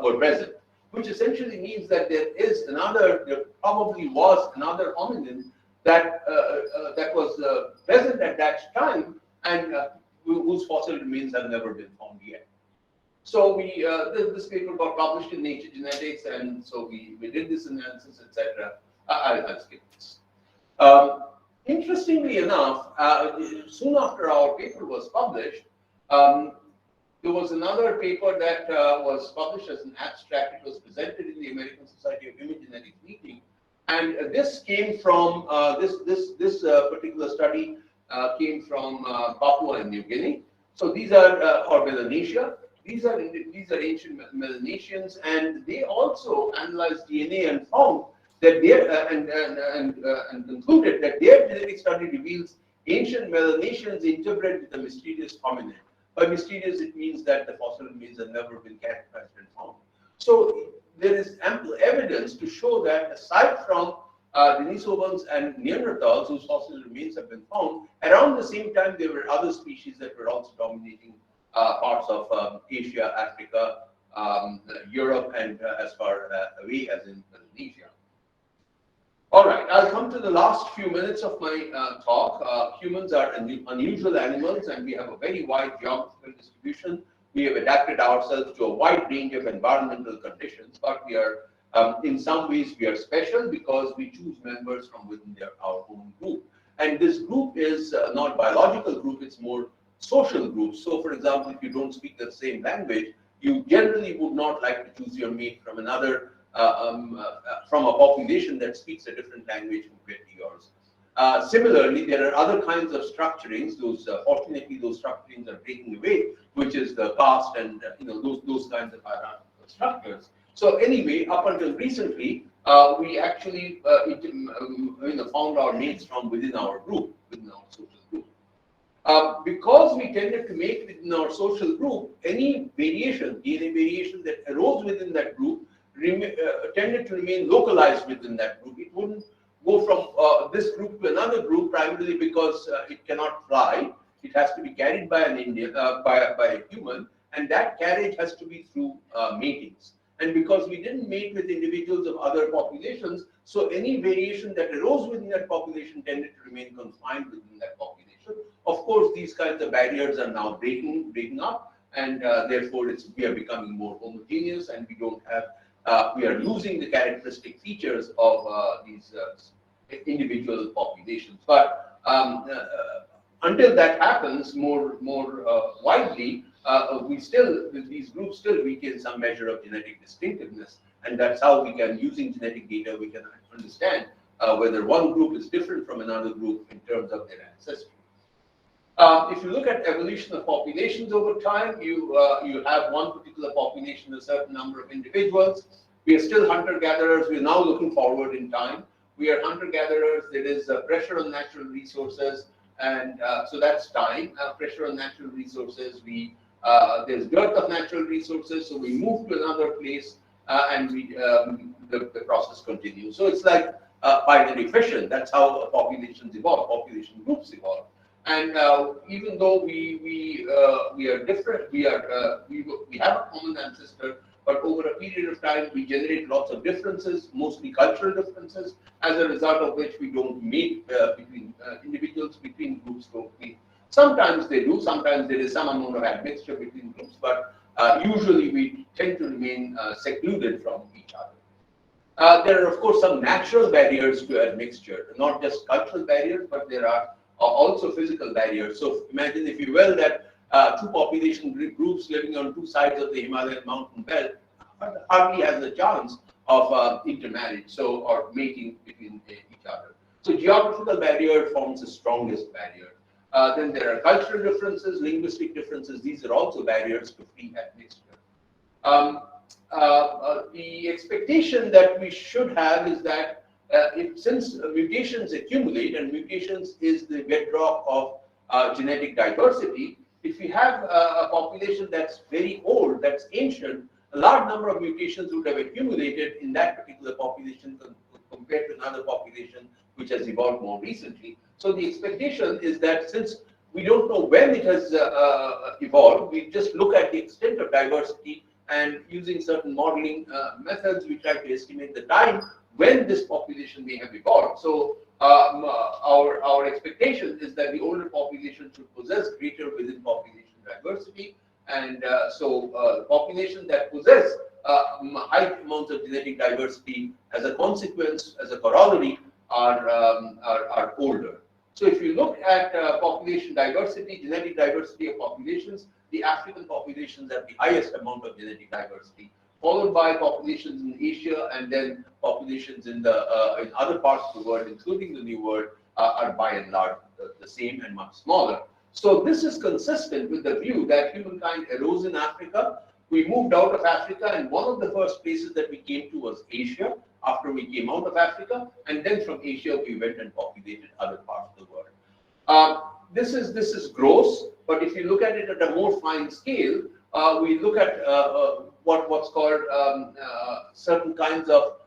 were present, which essentially means that there probably was another hominin that was present at that time and whose fossil remains have never been found yet. So this paper got published in Nature Genetics, and so we did this analysis, etc. I'll skip this. Interestingly enough, soon after our paper was published, there was another paper that was published as an abstract. It was presented in the American Society of Human Genetics meeting, and this came from this particular study came from Papua and New Guinea. So these are or Melanesia. These are ancient Melanesians, and they also analyzed DNA and found that and concluded that their genetic study reveals ancient Melanesians interbred with a mysterious hominin. By mysterious, it means that the fossil remains have never been characterized and found. So there is ample evidence to show that aside from Denisovans and Neanderthals, whose fossil remains have been found, around the same time there were other species that were also dominating parts of Asia, Africa, Europe, and as far away as in Indonesia. All right, I'll come to the last few minutes of my talk. Humans are unusual animals, and we have a very wide geographical distribution. We have adapted ourselves to a wide range of environmental conditions, but we are, in some ways, we are special because we choose members from within our own group. And this group is not biological group; it's more social groups. So, for example, if you don't speak the same language, you generally would not like to choose your mate from another, from a population that speaks a different language compared to yours. Similarly, there are other kinds of structurings. Fortunately, those structurings are breaking away, which is the caste and those kinds of hierarchical structures. So anyway, up until recently, we actually found our mates from within our group, within our social group. Because we tended to mate within our social group, any variation, DNA variation that arose within that group tended to remain localized within that group. It wouldn't go from this group to another group primarily because it cannot fly. It has to be carried by an Indian, by a human, and that carriage has to be through matings. And because we didn't mate with individuals of other populations, so any variation that arose within that population tended to remain confined within that population. Of course, these kinds of barriers are now breaking up, and therefore we are becoming more homogeneous, and we don't have, we are losing the characteristic features of these individual populations. But until that happens more widely, these groups still retain some measure of genetic distinctiveness, and that's how we can, using genetic data, we can understand whether one group is different from another group in terms of their ancestry. If you look at evolution of populations over time, you have one particular population, a certain number of individuals. We are still hunter-gatherers. We are now looking forward in time. We are hunter-gatherers. There is pressure on natural resources, and so that's time. Pressure on natural resources. There's dearth of natural resources, so we move to another place, and the process continues. So it's like binary fission. That's how populations evolve. Population groups evolve. And even though we are different, we have a common ancestor, but over a period of time, we generate lots of differences, mostly cultural differences, as a result of which we don't meet between individuals, between groups don't meet. Sometimes they do, sometimes there is some amount of admixture between groups, but usually we tend to remain secluded from each other. There are, of course, some natural barriers to admixture, not just cultural barriers, but there are also physical barriers. So imagine, if you will, that two population groups living on two sides of the Himalayan mountain belt hardly has a chance of intermarriage, or mating between each other. So geographical barrier forms the strongest barrier. Then there are cultural differences, linguistic differences. These are also barriers to free admixture. The expectation that we should have is that since mutations accumulate, and mutations is the bedrock of genetic diversity, if we have a population that's very old, that's ancient, a large number of mutations would have accumulated in that particular population compared to another population which has evolved more recently. So the expectation is that since we don't know when it has evolved, we just look at the extent of diversity, and using certain modeling methods, we try to estimate the time when this population may have evolved. So our expectation is that the older population should possess greater within population diversity, and populations that possess high amounts of genetic diversity as a consequence, as a corollary, are older. So if you look at population diversity, genetic diversity of populations, the African populations have the highest amount of genetic diversity, followed by populations in Asia, and then populations in other parts of the world, including the New World, are by and large the same and much smaller. So this is consistent with the view that humankind arose in Africa. We moved out of Africa, and one of the first places that we came to was Asia after we came out of Africa, and then from Asia we went and populated other parts of the world. This is gross, but if you look at it at a more fine scale, we look at what's called certain kinds of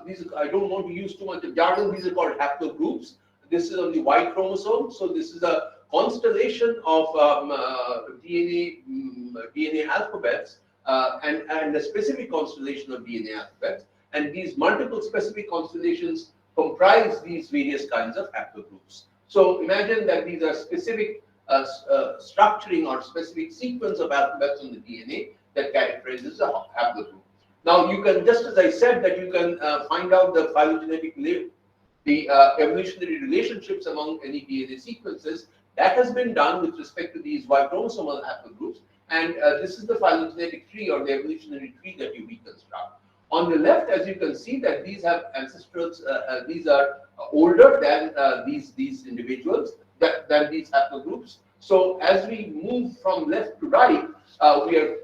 these. I don't want to use too much of jargon. These are called haplogroups. This is on the Y chromosome. So this is a constellation of DNA alphabets and a specific constellation of DNA alphabets. And these multiple specific constellations comprise these various kinds of haplogroups. So imagine that these are specific structuring or specific sequence of alphabets on the DNA that characterizes a haplogroup. Now you can, just as I said, that you can find out the phylogenetic the evolutionary relationships among any DNA sequences. That has been done with respect to these Y chromosomal haplogroups, and this is the phylogenetic tree or the evolutionary tree that you reconstruct. On the left, as you can see, that these have ancestrals, these are older than these individuals, than these haplogroups. So as we move from left to right, we are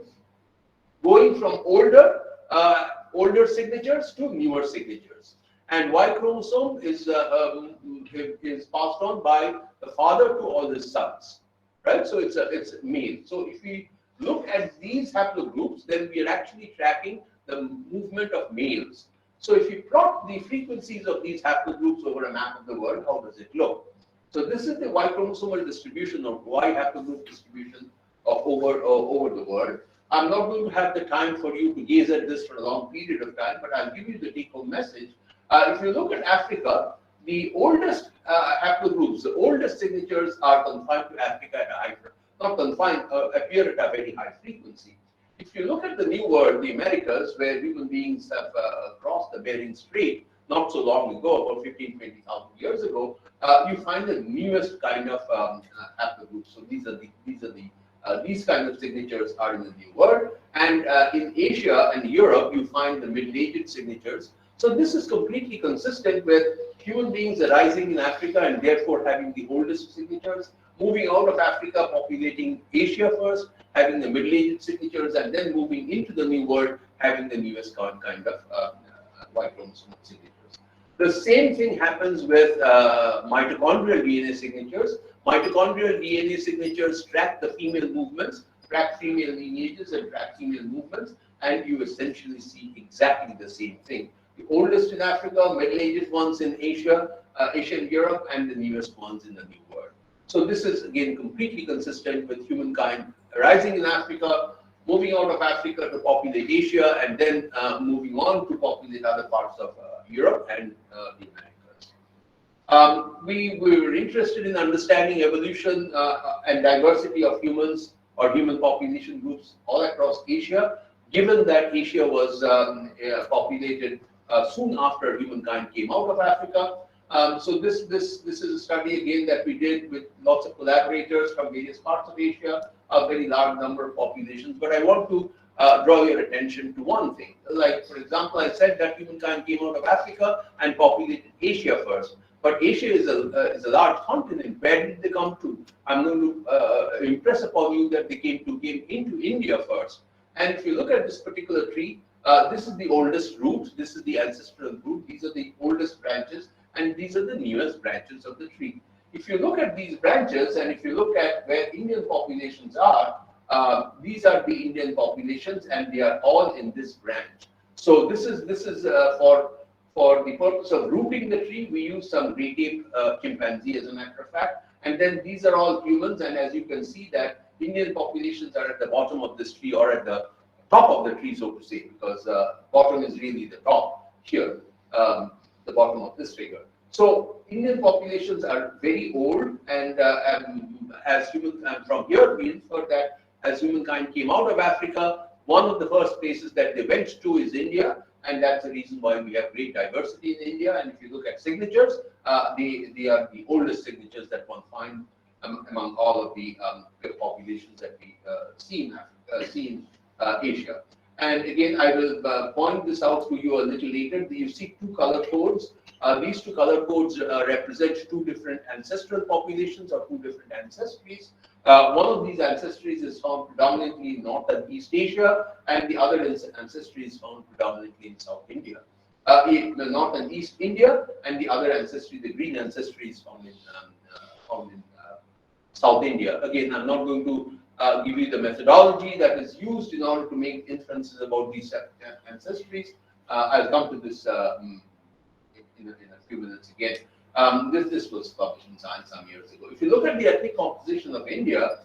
going from older signatures to newer signatures. And Y chromosome is passed on by the father to all his sons, right? So it's male. So if we look at these haplogroups, then we are actually tracking the movement of males. So if you plot the frequencies of these haplogroups over a map of the world, how does it look? So this is the Y chromosomal distribution or Y haplogroup distribution over the world. I'm not going to have the time for you to gaze at this for a long period of time, but I'll give you the take-home message. If you look at Africa, the oldest haplogroups, the oldest signatures are confined to Africa at a high, not confined, appear at a very high frequency. If you look at the New World, the Americas, where human beings have crossed the Bering Strait not so long ago, about 15,000 to 20,000 years ago, you find the newest kind of haplogroups. So these kind of signatures are in the New World, and in Asia and Europe, you find the middle-aged signatures. So this is completely consistent with human beings arising in Africa and therefore having the oldest signatures, moving out of Africa, populating Asia first, having the middle-aged signatures, and then moving into the New World, having the newest kind of Y chromosomal signatures. The same thing happens with mitochondrial DNA signatures. Mitochondrial DNA signatures track the female movements, track female lineages, and track female movements, and you essentially see exactly the same thing. The oldest in Africa, middle-aged ones in Asia, Asia and Europe, and the newest ones in the New World. So this is again completely consistent with humankind arising in Africa, moving out of Africa to populate Asia, and then moving on to populate other parts of Europe and the Americas. We were interested in understanding evolution and diversity of humans or human population groups all across Asia, given that Asia was populated soon after humankind came out of Africa. So this is a study again that we did with lots of collaborators from various parts of Asia, a very large number of populations. But I want to draw your attention to one thing. Like, for example, I said that humankind came out of Africa and populated Asia first. But Asia is a large continent. Where did they come to? I'm going to impress upon you that they came into India first. And if you look at this particular tree, this is the oldest root. This is the ancestral root. These are the oldest branches, and these are the newest branches of the tree. If you look at these branches, and if you look at where Indian populations are, these are the Indian populations, and they are all in this branch. So this is for the purpose of rooting the tree, we use some great ape chimpanzee, as a matter of fact. And then these are all humans, and as you can see that Indian populations are at the bottom of this tree, or at the top of the tree, so to say, because bottom is really the top here, the bottom of this figure. So Indian populations are very old, and as from here we infer that as humankind came out of Africa, one of the first places that they went to is India, and that's the reason why we have great diversity in India. And if you look at signatures, they are the oldest signatures that one finds among all of the populations that we see in Africa, see in Asia. And again, I will point this out to you a little later. You see two color codes. These two color codes represent two different ancestral populations or two different ancestries. One of these ancestries is found predominantly in North and East Asia, and the other ancestry is found predominantly in South India. In North and East India, and the other ancestry, the green ancestry, is found in South India. Again, I'm not going to give you the methodology that is used in order to make inferences about these ancestries. I'll come to this in a few minutes again. This was published in Science some years ago. If you look at the ethnic composition of India,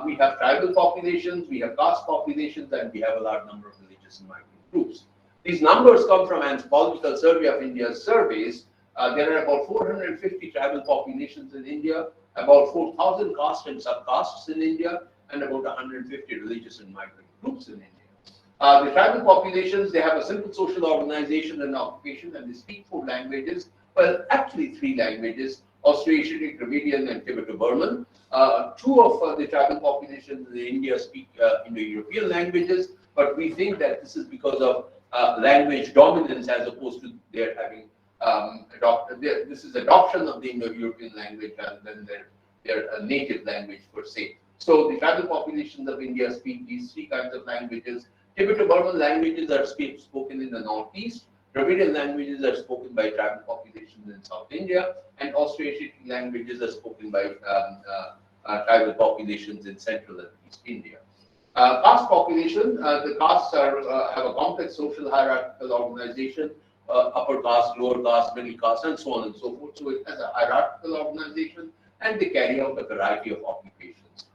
we have tribal populations, we have caste populations, and we have a large number of religious and migrant groups. These numbers come from Anthropological Survey of India's surveys. There are about 450 tribal populations in India, about 4,000 caste and subcastes in India, and about 150 religious and migrant groups in India. The tribal populations, they have a simple social organization and occupation, and they speak 4 languages. Well, actually 3 languages: Austroasiatic, Dravidian, and Tibeto-Burman. 2 of the tribal populations in India speak Indo-European languages, but we think that this is because of language dominance as opposed to their having adopted. This is adoption of the Indo-European language rather than their native language per se. So the tribal populations of India speak these 3 kinds of languages. Tibeto-Burman languages are spoken in the northeast. Dravidian languages are spoken by tribal populations in South India, and Austroasiatic languages are spoken by tribal populations in Central and East India. Caste population, the castes have a complex social hierarchical organization, upper caste, lower caste, middle caste, and so on and so forth. So it has a hierarchical organization, and they carry out a variety of occupations.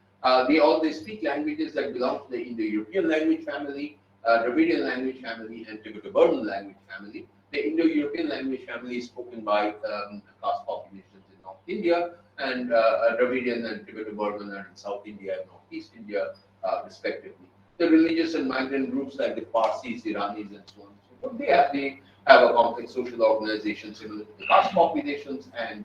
They speak languages that belong to the Indo-European language family, Dravidian language family, and Tibeto-Burman language family. The Indo-European language family is spoken by caste populations in North India, and Dravidian and Tibeto-Burman are in South India and Northeast India, respectively. The religious and migrant groups like the Parsis, Iranis, and so on and so forth, they have a complex social organization similar to the caste populations, and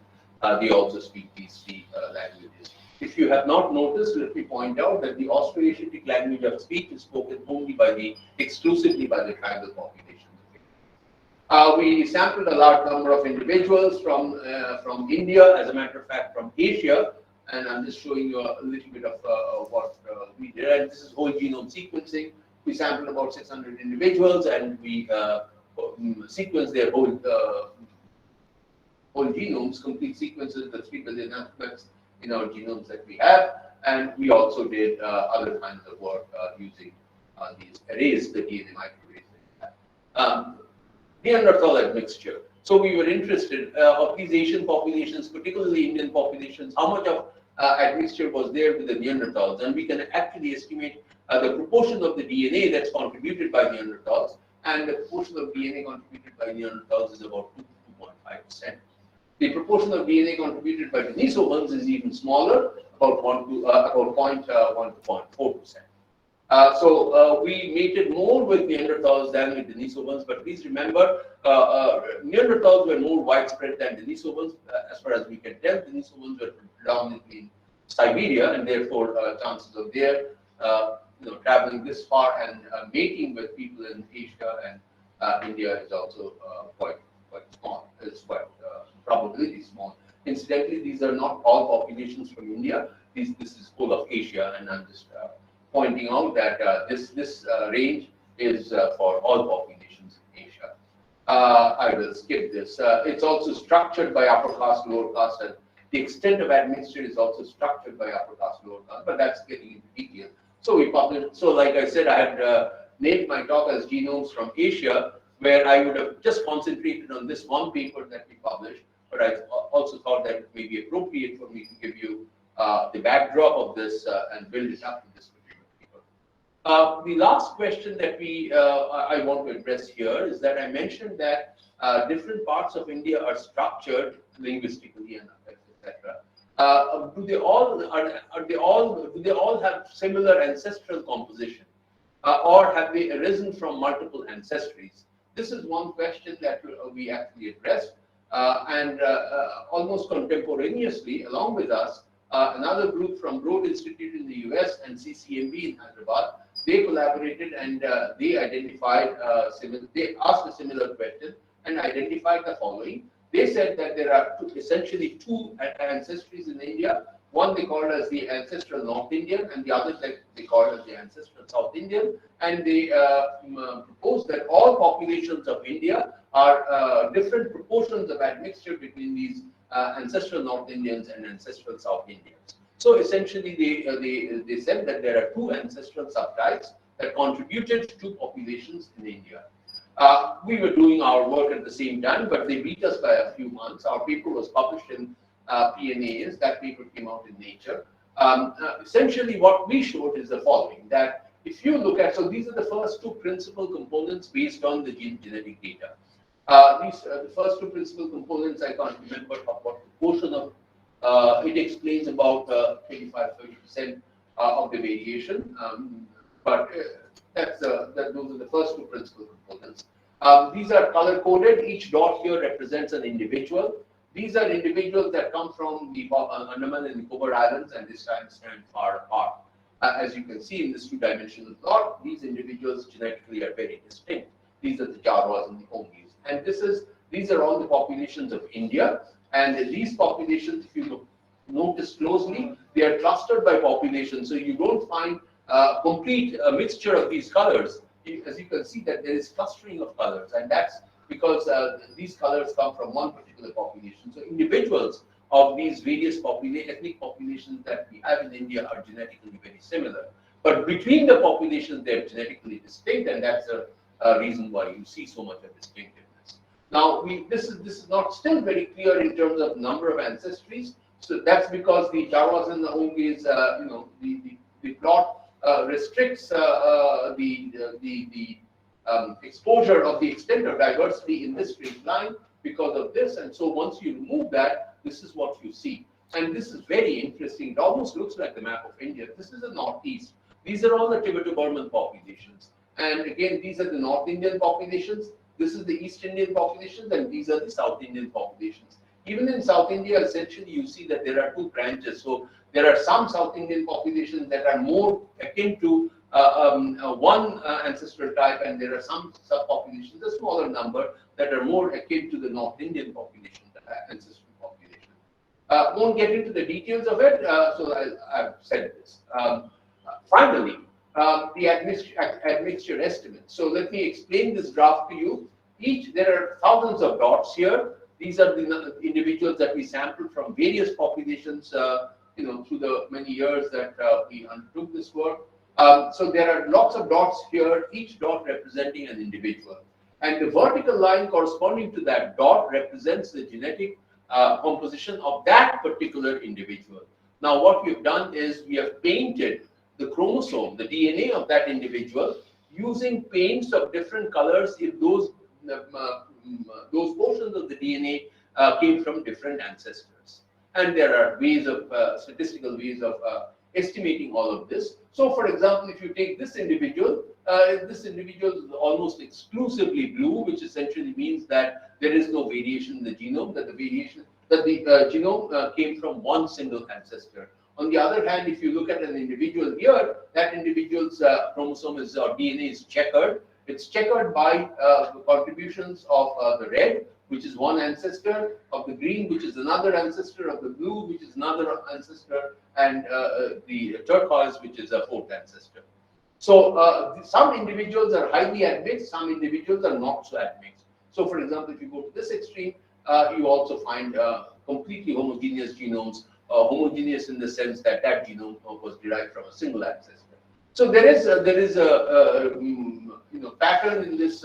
they also speak these 3 languages. If you have not noticed, let me point out that the Austroasiatic language of speech is spoken only exclusively by the tribal populations. We sampled a large number of individuals from India, as a matter of fact, from Asia, and I'm just showing you a little bit of what we did. And this is whole genome sequencing. We sampled about 600 individuals, and we sequenced their whole genomes, complete sequences, the 3 billion alphabets in our genomes that we have, and we also did other kinds of work using these arrays, the DNA microarrays that we have. Neanderthal admixture. So we were interested of these Asian populations, particularly Indian populations, how much of admixture was there with the Neanderthals, and we can actually estimate the proportion of the DNA that's contributed by Neanderthals, and the proportion of DNA contributed by Neanderthals is about 2 to 2.5%. The proportion of DNA contributed by Denisovans is even smaller, about 0.1 to 0.4%. So we mated more with Neanderthals than with Denisovans, but please remember, Neanderthals were more widespread than Denisovans. As far as we can tell, Denisovans were predominantly in Siberia, and therefore chances of their traveling this far and mating with people in Asia and India is also quite small. It's quite probability small. Incidentally, these are not all populations from India. This is whole of Asia, and I'm just pointing out that this range is for all populations in Asia. I will skip this. It's also structured by upper caste, lower caste, and the extent of admixture is also structured by upper caste, lower caste, but that's getting into detail. So we published, so like I said, I had named my talk as Genomes from Asia, where I would have just concentrated on this one paper that we published, but I also thought that it may be appropriate for me to give you the backdrop of this and build it up to this particular paper. The last question that I want to address here is that I mentioned that different parts of India are structured linguistically and etc. Do they all have similar ancestral composition, or have they arisen from multiple ancestries? This is one question that we actually addressed, and almost contemporaneously, along with us, another group from Broad Institute in the US and CCMB in Hyderabad, they collaborated and they identified they asked a similar question and identified the following. They said that there are essentially two ancestries in India. One they called as the ancestral North Indian, and the other they called as the ancestral South Indian. And they proposed that all populations of India are different proportions of admixture between these ancestral North Indians and ancestral South Indians. So essentially, they said that there are two ancestral subtypes that contributed to populations in India. We were doing our work at the same time, but they beat us by a few months. Our paper was published in PNAS. That paper came out in Nature. Essentially, what we showed is the following: that if you look at, so these are the first two principal components based on the genetic data. The first two principal components, I can't remember what proportion of it explains about 25-30% of the variation, but those are the first two principal components. These are color coded. Each dot here represents an individual. These are individuals that come from the Andaman and Nicobar Islands, and this time stand far apart. As you can see in this two-dimensional plot, these individuals genetically are very distinct. These are the Jawas and the Ongis, and these are all the populations of India. And these populations, if you notice closely, they are clustered by population, so you don't find complete mixture of these colors. As you can see, that there is clustering of colors, and that's because these colors come from one particular population. So individuals of these various ethnic populations that we have in India are genetically very similar, but between the populations they are genetically distinct, and that's a reason why you see so much of distinctiveness. Now, this is not still very clear in terms of number of ancestries. So that's because the Jawas and the Ongis, the plot restricts the exposure of the extent of diversity in this straight line because of this, and so once you remove that, this is what you see. And this is very interesting. It almost looks like the map of India. This is the northeast. These are all the Tibeto-Burman populations, and again, these are the North Indian populations. This is the East Indian populations, and these are the South Indian populations. Even in South India, essentially, you see that there are two branches. So there are some South Indian populations that are more akin to one ancestral type, and there are some subpopulations, a smaller number, that are more akin to the North Indian population, the ancestral population. Won't get into the details of it, so I've said this. Finally, the admixture estimate. So let me explain this graph to you. There are thousands of dots here. These are the individuals that we sampled from various populations, through the many years that we undertook this work. So there are lots of dots here, each dot representing an individual. And the vertical line corresponding to that dot represents the genetic composition of that particular individual. Now, what we've done is we have painted the chromosome, the DNA of that individual, using paints of different colors if those portions of the DNA came from different ancestors. And there are ways of statistical ways of estimating all of this. So, for example, if you take this individual is almost exclusively blue, which essentially means that there is no variation in the genome, that the genome came from one single ancestor. On the other hand, if you look at an individual here, that individual's chromosome is or DNA is checkered. It's checkered by the contributions of the red, which is one ancestor, of the green, which is another ancestor, of the blue, which is another ancestor, and the turquoise, which is a fourth ancestor. So some individuals are highly admixed, some individuals are not so admixed. So, for example, if you go to this extreme, you also find completely homogeneous genomes, homogeneous in the sense that that genome was derived from a single ancestor. So there is a pattern in this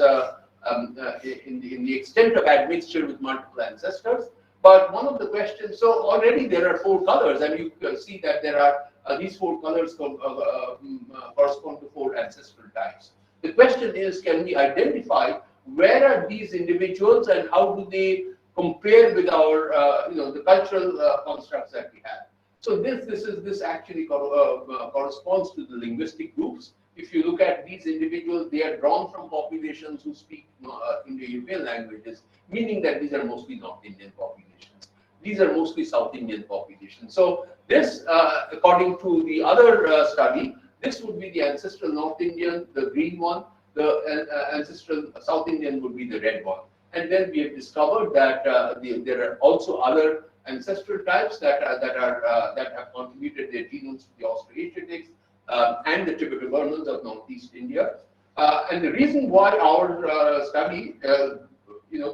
in the extent of admixture with multiple ancestors. But one of the questions, so already there are 4 colors, and you see that there are these 4 colors correspond to 4 ancestral types. The question is, can we identify where are these individuals and how do they compare with our the cultural constructs that we have? So this actually corresponds to the linguistic groups. If you look at these individuals, they are drawn from populations who speak Indo-European languages, meaning that these are mostly North Indian populations. These are mostly South Indian populations. So this, according to the other study, this would be the ancestral North Indian, the green one. The ancestral South Indian would be the red one. And then we have discovered that there are also other ancestral types that have contributed their genomes to the Austroasiatics and the Tibeto-Burmans of Northeast India. And the reason why our study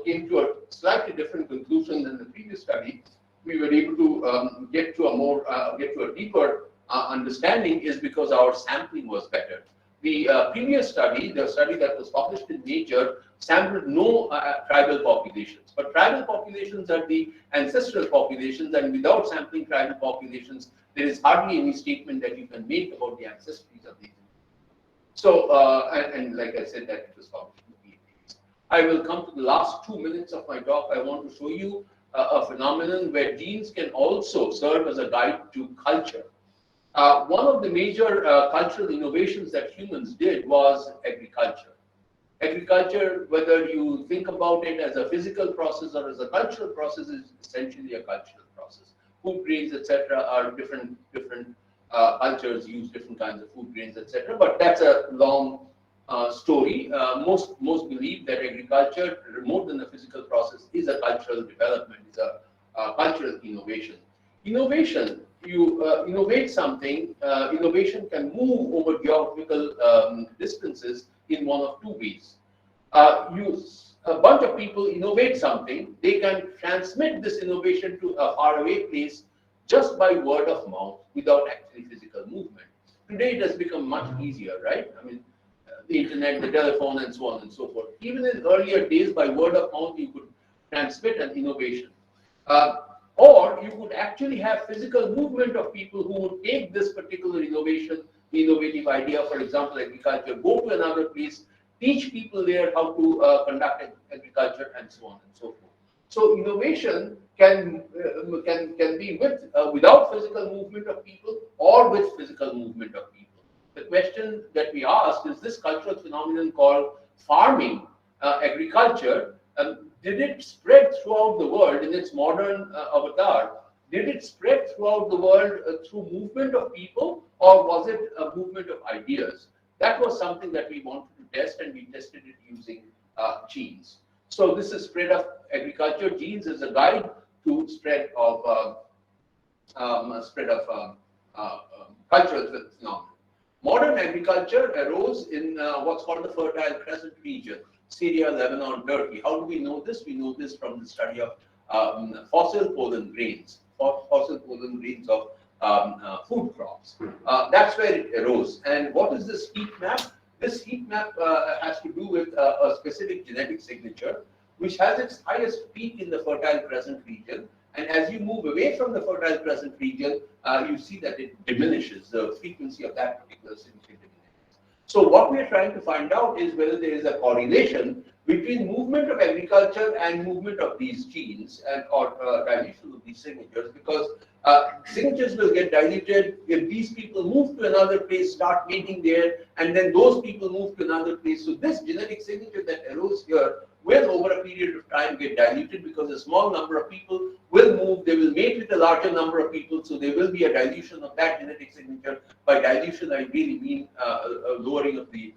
came to a slightly different conclusion than the previous study, we were able to get to a deeper understanding, is because our sampling was better. The previous study, the study that was published in Nature, sampled no tribal populations. But tribal populations are the ancestral populations, and without sampling tribal populations, there is hardly any statement that you can make about the ancestries of these. So, and like I said, that it was published in the PhDs. I will come to the last 2 minutes of my talk. I want to show you a phenomenon where genes can also serve as a guide to culture. One of the major cultural innovations that humans did was agriculture. Agriculture, whether you think about it as a physical process or as a cultural process, is essentially a cultural process. Food grains, etc., are different cultures use different kinds of food grains, etc. But that's a long story. Most believe that agriculture, more than a physical process, is a cultural development, is a cultural innovation. Innovation, you innovate something, innovation can move over geographical distances in one of 2 ways. A bunch of people innovate something, they can transmit this innovation to a faraway place just by word of mouth without actually physical movement. Today it has become much easier, right? I mean, the internet, the telephone, and so on and so forth. Even in earlier days, by word of mouth, you could transmit an innovation. Or you could actually have physical movement of people who would take this particular innovation, the innovative idea, for example, agriculture, go to another place, teach people there how to conduct agriculture, and so on and so forth. So innovation can be without physical movement of people or with physical movement of people. The question that we asked is, this cultural phenomenon called farming, agriculture, did it spread throughout the world in its modern avatar? Did it spread throughout the world through movement of people, or was it a movement of ideas? That was something that we wanted to test, and we tested it using genes. So this is spread of agriculture. Genes as a guide to spread of cultural phenomenon. Modern agriculture arose in what's called the Fertile Crescent region, Syria, Lebanon, Turkey. How do we know this? We know this from the study of fossil pollen grains of food crops. That's where it arose. And what is this heat map? This heat map has to do with a specific genetic signature, which has its highest peak in the Fertile Crescent region And as you move away from the Fertile Crescent region, you see that it diminishes. The frequency of that particular signature diminishes. So what we are trying to find out is whether there is a correlation between movement of agriculture and movement of these genes and or dilution of these signatures, because signatures will get diluted if these people move to another place, start mating there, and then those people move to another place. So this genetic signature that arose here will over a period of time get diluted, because a small number of people will move, they will mate with a larger number of people, so there will be a dilution of that genetic signature. By dilution, I really mean a lowering of the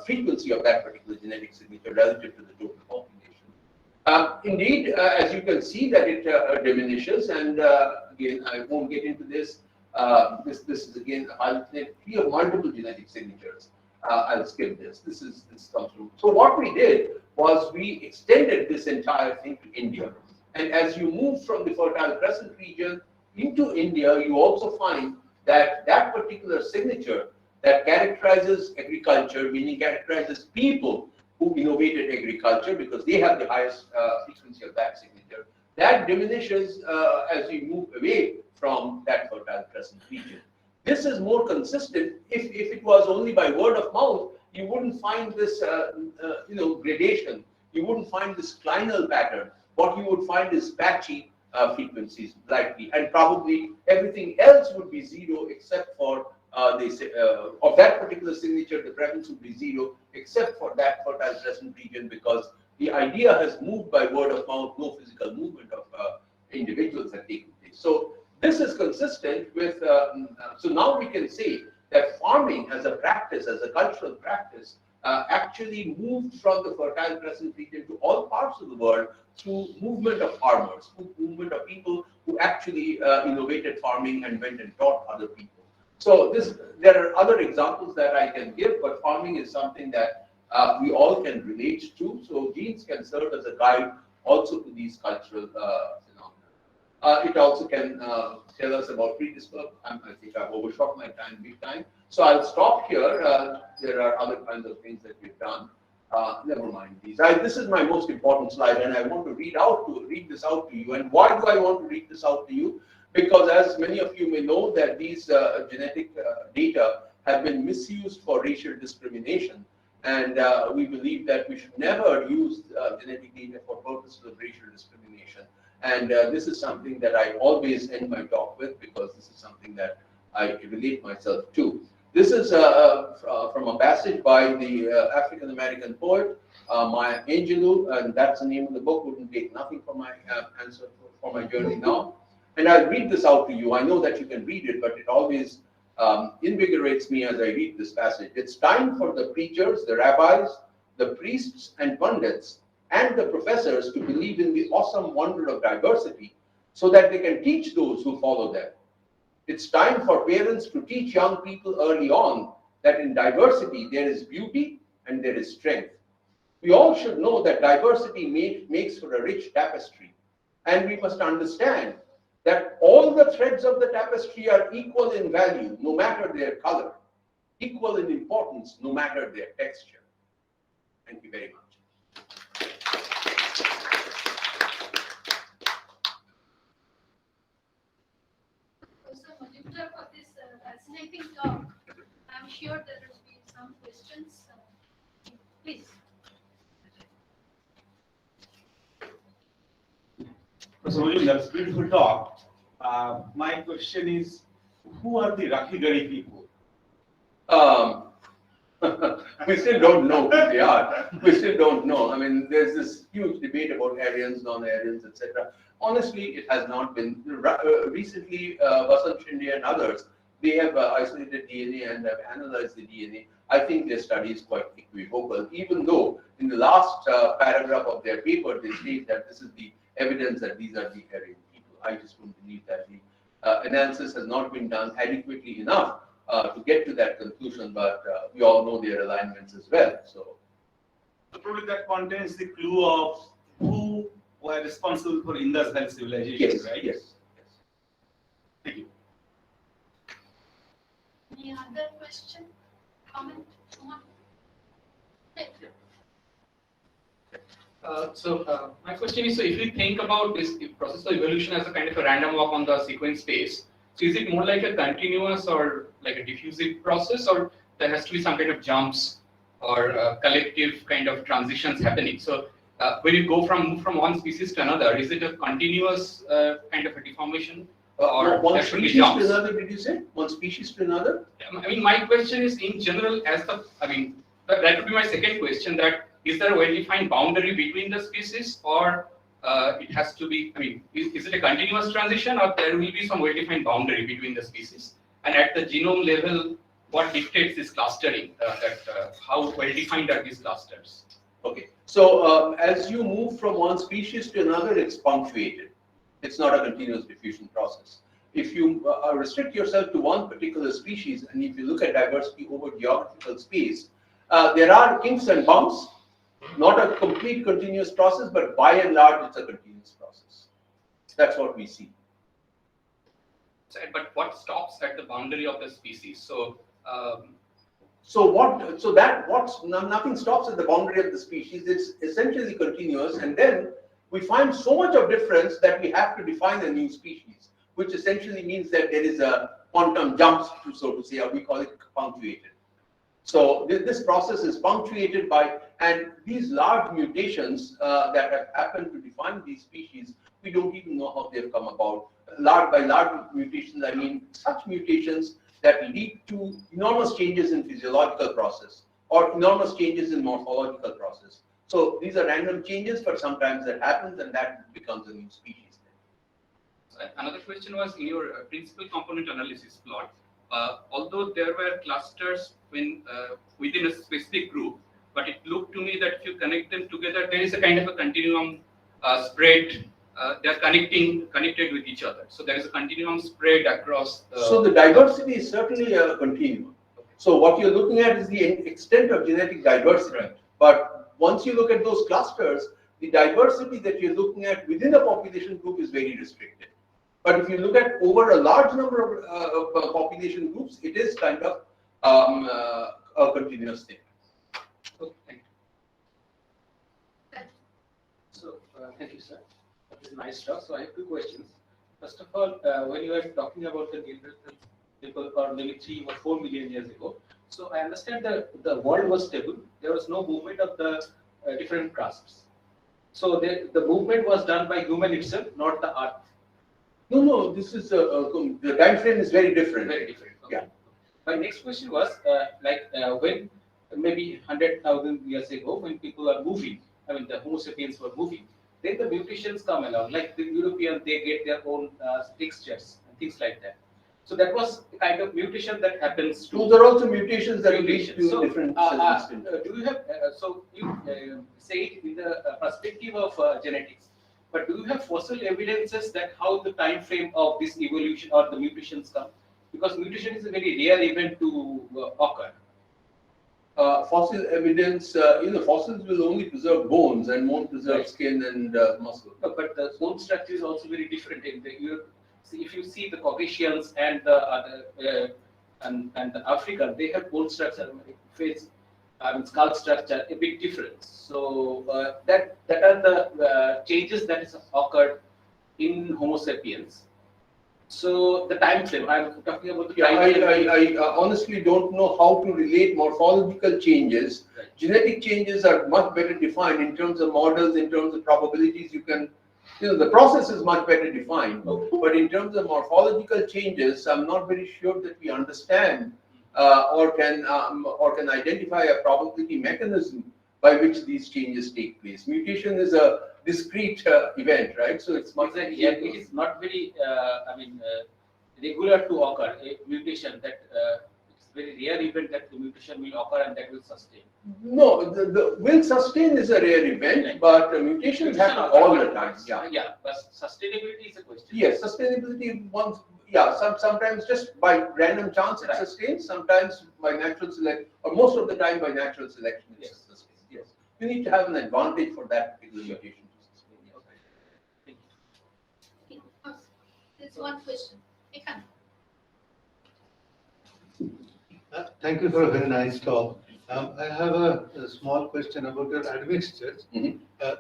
frequency of that particular genetic signature relative to the total population. Indeed, as you can see that it diminishes, and again, I won't get into this. This is again a tree of multiple genetic signatures. I'll skip this. This comes through. So what we did was we extended this entire thing to India. And as you move from the Fertile Crescent region into India, you also find that that particular signature that characterizes agriculture, meaning characterizes people who innovated agriculture, because they have the highest frequency of that signature, that diminishes as you move away from that Fertile Crescent region. This is more consistent. If it was only by word of mouth, you wouldn't find this gradation. You wouldn't find this clinal pattern. What you would find is patchy frequencies, likely, and probably everything else would be zero except for of that particular signature. The prevalence would be zero except for that Fertile Crescent region, because the idea has moved by word of mouth. No physical movement of individuals have taken place. So this is consistent with. So now we can say that farming as a practice, as a cultural practice, actually moved from the Fertile Crescent region to all parts of the world through movement of farmers, movement of people who actually innovated farming and went and taught other people. So there are other examples that I can give, but farming is something that we all can relate to. So genes can serve as a guide also to these cultural phenomena. It also can tell us about predisposition. I think I've overshot my time big time. So I'll stop here. There are other kinds of things that we've done. Never mind these. This is my most important slide, and I want to read this out to you. And why do I want to read this out to you? Because as many of you may know, that these genetic data have been misused for racial discrimination, and we believe that we should never use genetic data for purposes of racial discrimination. And this is something that I always end my talk with, because this is something that I relate myself to. This is from a passage by the African American poet Maya Angelou, and that's the name of the book. Wouldn't take nothing from my answer for my journey now. And I'll read this out to you. I know that you can read it, but it always invigorates me as I read this passage. It's time for the preachers, the rabbis, the priests and pundits, and the professors to believe in the awesome wonder of diversity, so that they can teach those who follow them. It's time for parents to teach young people early on that in diversity there is beauty and there is strength. We all should know that diversity makes for a rich tapestry, and we must understand that all the threads of the tapestry are equal in value, no matter their color, equal in importance, no matter their texture. Thank you very much. Professor Majumdar, for this fascinating talk. I'm sure there will be some questions. Please. Professor Majumdar, that's a beautiful talk. My question is, who are the Rakhigari people? We still don't know who they are. We still don't know. I mean, there's this huge debate about Aryans, non-Aryans, etc. Honestly, it has not been. Recently, Vasant Shinde and others, they have isolated DNA and have analyzed the DNA. I think their study is quite equivocal, even though in the last paragraph of their paper, they state that this is the evidence that these are the Aryan people. I just don't believe that the analysis has not been done adequately enough to get to that conclusion, but we all know their alignments as well. So probably that contains the clue of who were responsible for Indus Valley civilization, yes, right? Yes. Thank you. Any other question, comment? My question is, so if you think about this process of evolution as a kind of a random walk on the sequence space, so is it more like a continuous or like a diffusive process, or there has to be some kind of jumps or collective kind of transitions happening? So when you move from one species to another, is it a continuous kind of a deformation, or one there should be species to jumps? another, did you say? One species to another? I mean, my question is in general, that would be my second question, that is there a well-defined boundary between the species, or it has to be, is it a continuous transition, or there will be some well-defined boundary between the species? And at the genome level, what dictates this clustering, how well-defined are these clusters? Okay, so as you move from one species to another, it's punctuated. It's not a continuous diffusion process. If you restrict yourself to one particular species, and if you look at diversity over geographical space, there are kinks and bumps, not a complete continuous process, but by and large, it's a continuous process. That's what we see. But what stops at the boundary of the species? Nothing stops at the boundary of the species. It's essentially continuous, and then we find so much of difference that we have to define a new species, which essentially means that there is a quantum jump, so to say, or we call it punctuated. So this process is punctuated by, and these large mutations that have happened to define these species, we don't even know how they've come about. By large mutations, I mean such mutations that lead to enormous changes in physiological process or enormous changes in morphological process. So these are random changes, but sometimes that happens and that becomes a new species. So another question was, in your principal component analysis plot, although there were clusters within a specific group, but it looked to me that if you connect them together, there is a kind of a continuum spread. They are connected with each other. So there is a continuum spread across the... So the diversity is certainly a continuum. So what you're looking at is the extent of genetic diversity. Right. But once you look at those clusters, the diversity that you're looking at within a population group is very restricted. But if you look at over a large number of population groups, it is kind of a continuous thing. Okay, thank you. So, thank you, sir. That is nice talk. So, I have two questions. First of all, when you were talking about the Neanderthal people, or maybe 3 or 4 million years ago, so I understand that the world was stable. There was no movement of the different castes. So, the movement was done by human itself, not the earth. No, this is the time frame is very different. Very different. Okay. Yeah. My next question was when maybe 100,000 years ago, when people are moving, the Homo sapiens were moving, then the mutations come along. Like the European, they get their own textures and things like that. So that was the kind of mutation that happens. Those are also mutations that lead to different systems. Do you have you say it in the perspective of genetics? But do you have fossil evidences that how the time frame of this evolution or the mutations come? Because mutation is a very rare event to occur. Fossil evidence, fossils will only preserve bones and won't preserve skin and muscle. But the bone structure is also very different. If you see the Caucasians and the other and the African, they have bone structure, face, skull structure a bit different. So that are the changes that is occurred in Homo sapiens. So the time frame, I'm talking about the time frame. I honestly don't know how to relate morphological changes. Right. Genetic changes are much better defined in terms of models, in terms of probabilities. You can, the process is much better defined. Okay. But in terms of morphological changes, I'm not very sure that we understand or can identify a probability mechanism by which these changes take place. Mutation is a discrete event, right? So it's much exactly. Yeah, it is not very regular to occur. A mutation that it's very rare event that the mutation will occur and that will sustain. No, the will sustain is a rare event, Right. but mutations happen all the time. Yeah, but sustainability is a question. Yes, sustainability once. Yeah, sometimes just by random chance it sustains. Sometimes by natural selection, or most of the time by natural selection it sustains. Yes, you need to have an advantage for that particular mutation. There's one question. Thank you for a very nice talk. I have a small question about your admixtures. Mhm.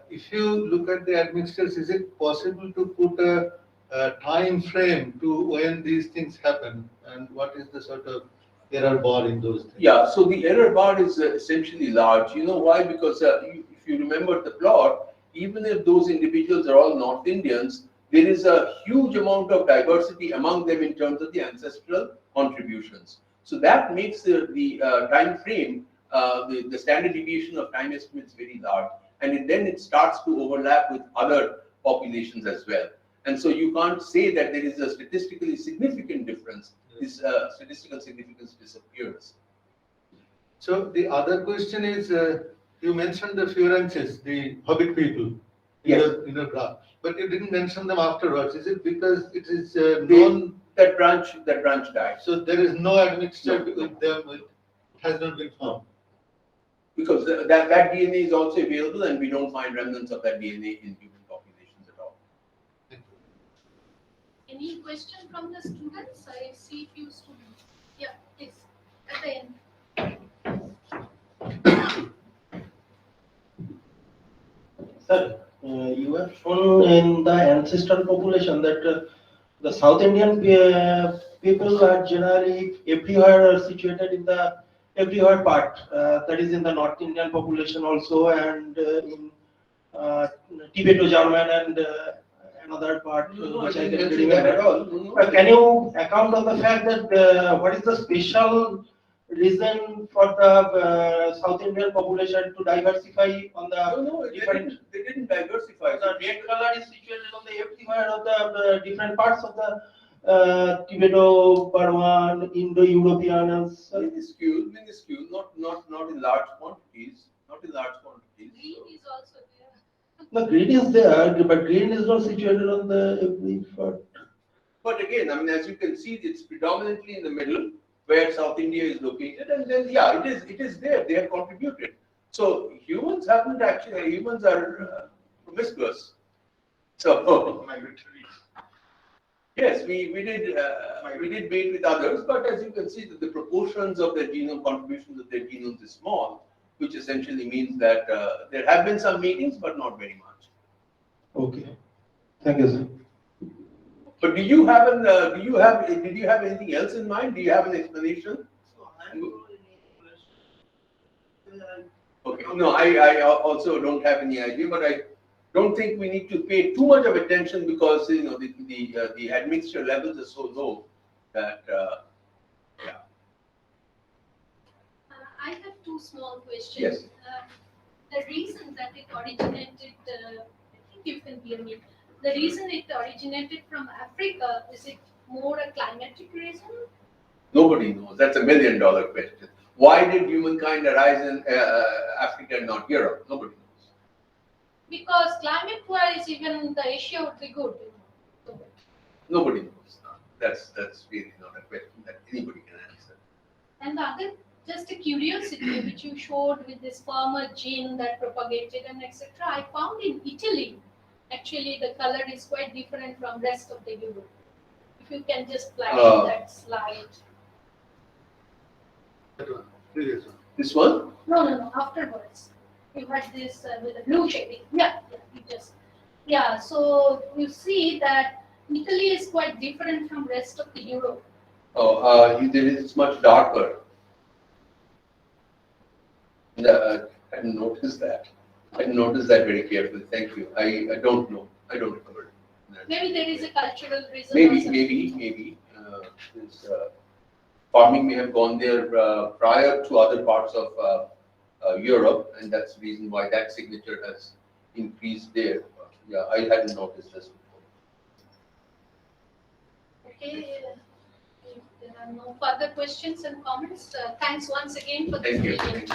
If you look at the admixtures, is it possible to put a time frame to when these things happen, and what is the sort of error bar in those things? Yeah, so the error bar is essentially large. You know why? Because if you remember the plot, even if those individuals are all North Indians, there is a huge amount of diversity among them in terms of the ancestral contributions. So that makes the time frame, the standard deviation of time estimates very large. And then it starts to overlap with other populations as well. And so you can't say that there is a statistically significant difference. This statistical significance disappears. So the other question is, you mentioned the Fiorences, the Hobbit people, Yes. in your graph, but you didn't mention them afterwards. Is it because it is Known that branch died so there is no admixture with them? It has not been found. because that DNA is also available, and we don't find remnants of that DNA in human populations at all. Any question from the students? I see few students. Yeah, please, at the end. Sir, you have shown in the ancestral population that the South Indian people are generally everywhere situated in the everywhere part. That is in the North Indian population also, and in Tibeto-German and another part which I can mention that at remember. all. No. Can you account on the fact that what is the special reason for the South Indian population to diversify on the No, different? they didn't diversify. The red color is situated on the everywhere of the different parts of the Tibeto-Burman, Indo-European, and so. Minuscule, not in large quantities, Green is also there. The green is there, but green is not situated on the every part. But again, I mean, as you can see, it's predominantly in the middle where South India is located, and then yeah, it is there. They have contributed. So humans haven't actually. Humans are promiscuous. So yes, we did mate with others, but as you can see, that the proportions of their genome contributions of their genomes is small, which essentially means that there have been some meetings, but not very much. Okay, thank you, sir. But did you have anything else in mind? Do you have an explanation? Okay, no, I also don't have any idea, but I don't think we need to pay too much of attention because the admixture levels are so low that yeah. I have two small questions. Yes. The reason that it originated, I think you can hear me. The reason it originated from Africa, is it more a climatic reason? Nobody knows. That's $1 million question. Why did humankind arise in Africa and not Europe? Nobody knows. Because climate-wise, even the Asia would be good. Nobody knows. That's really not a question that anybody can answer. And the other, just a curiosity which you showed with this farmer gene that propagated and etc. I found in Italy, actually the color is quite different from rest of the Europe. If you can just flash that slide. This one? No, afterwards. You had this with the blue shading. Yeah, so you see that Italy is quite different from rest of the Europe. It's much darker. I didn't notice that. I didn't notice that very carefully. Thank you. I don't know. I don't remember. Maybe there is a cultural reason. Maybe. This, farming may have gone there prior to other parts of Europe, and that's the reason why that signature has increased there. Yeah, I hadn't noticed this before. Okay. If there are no further questions and comments, thanks once again for this Thank you. brilliant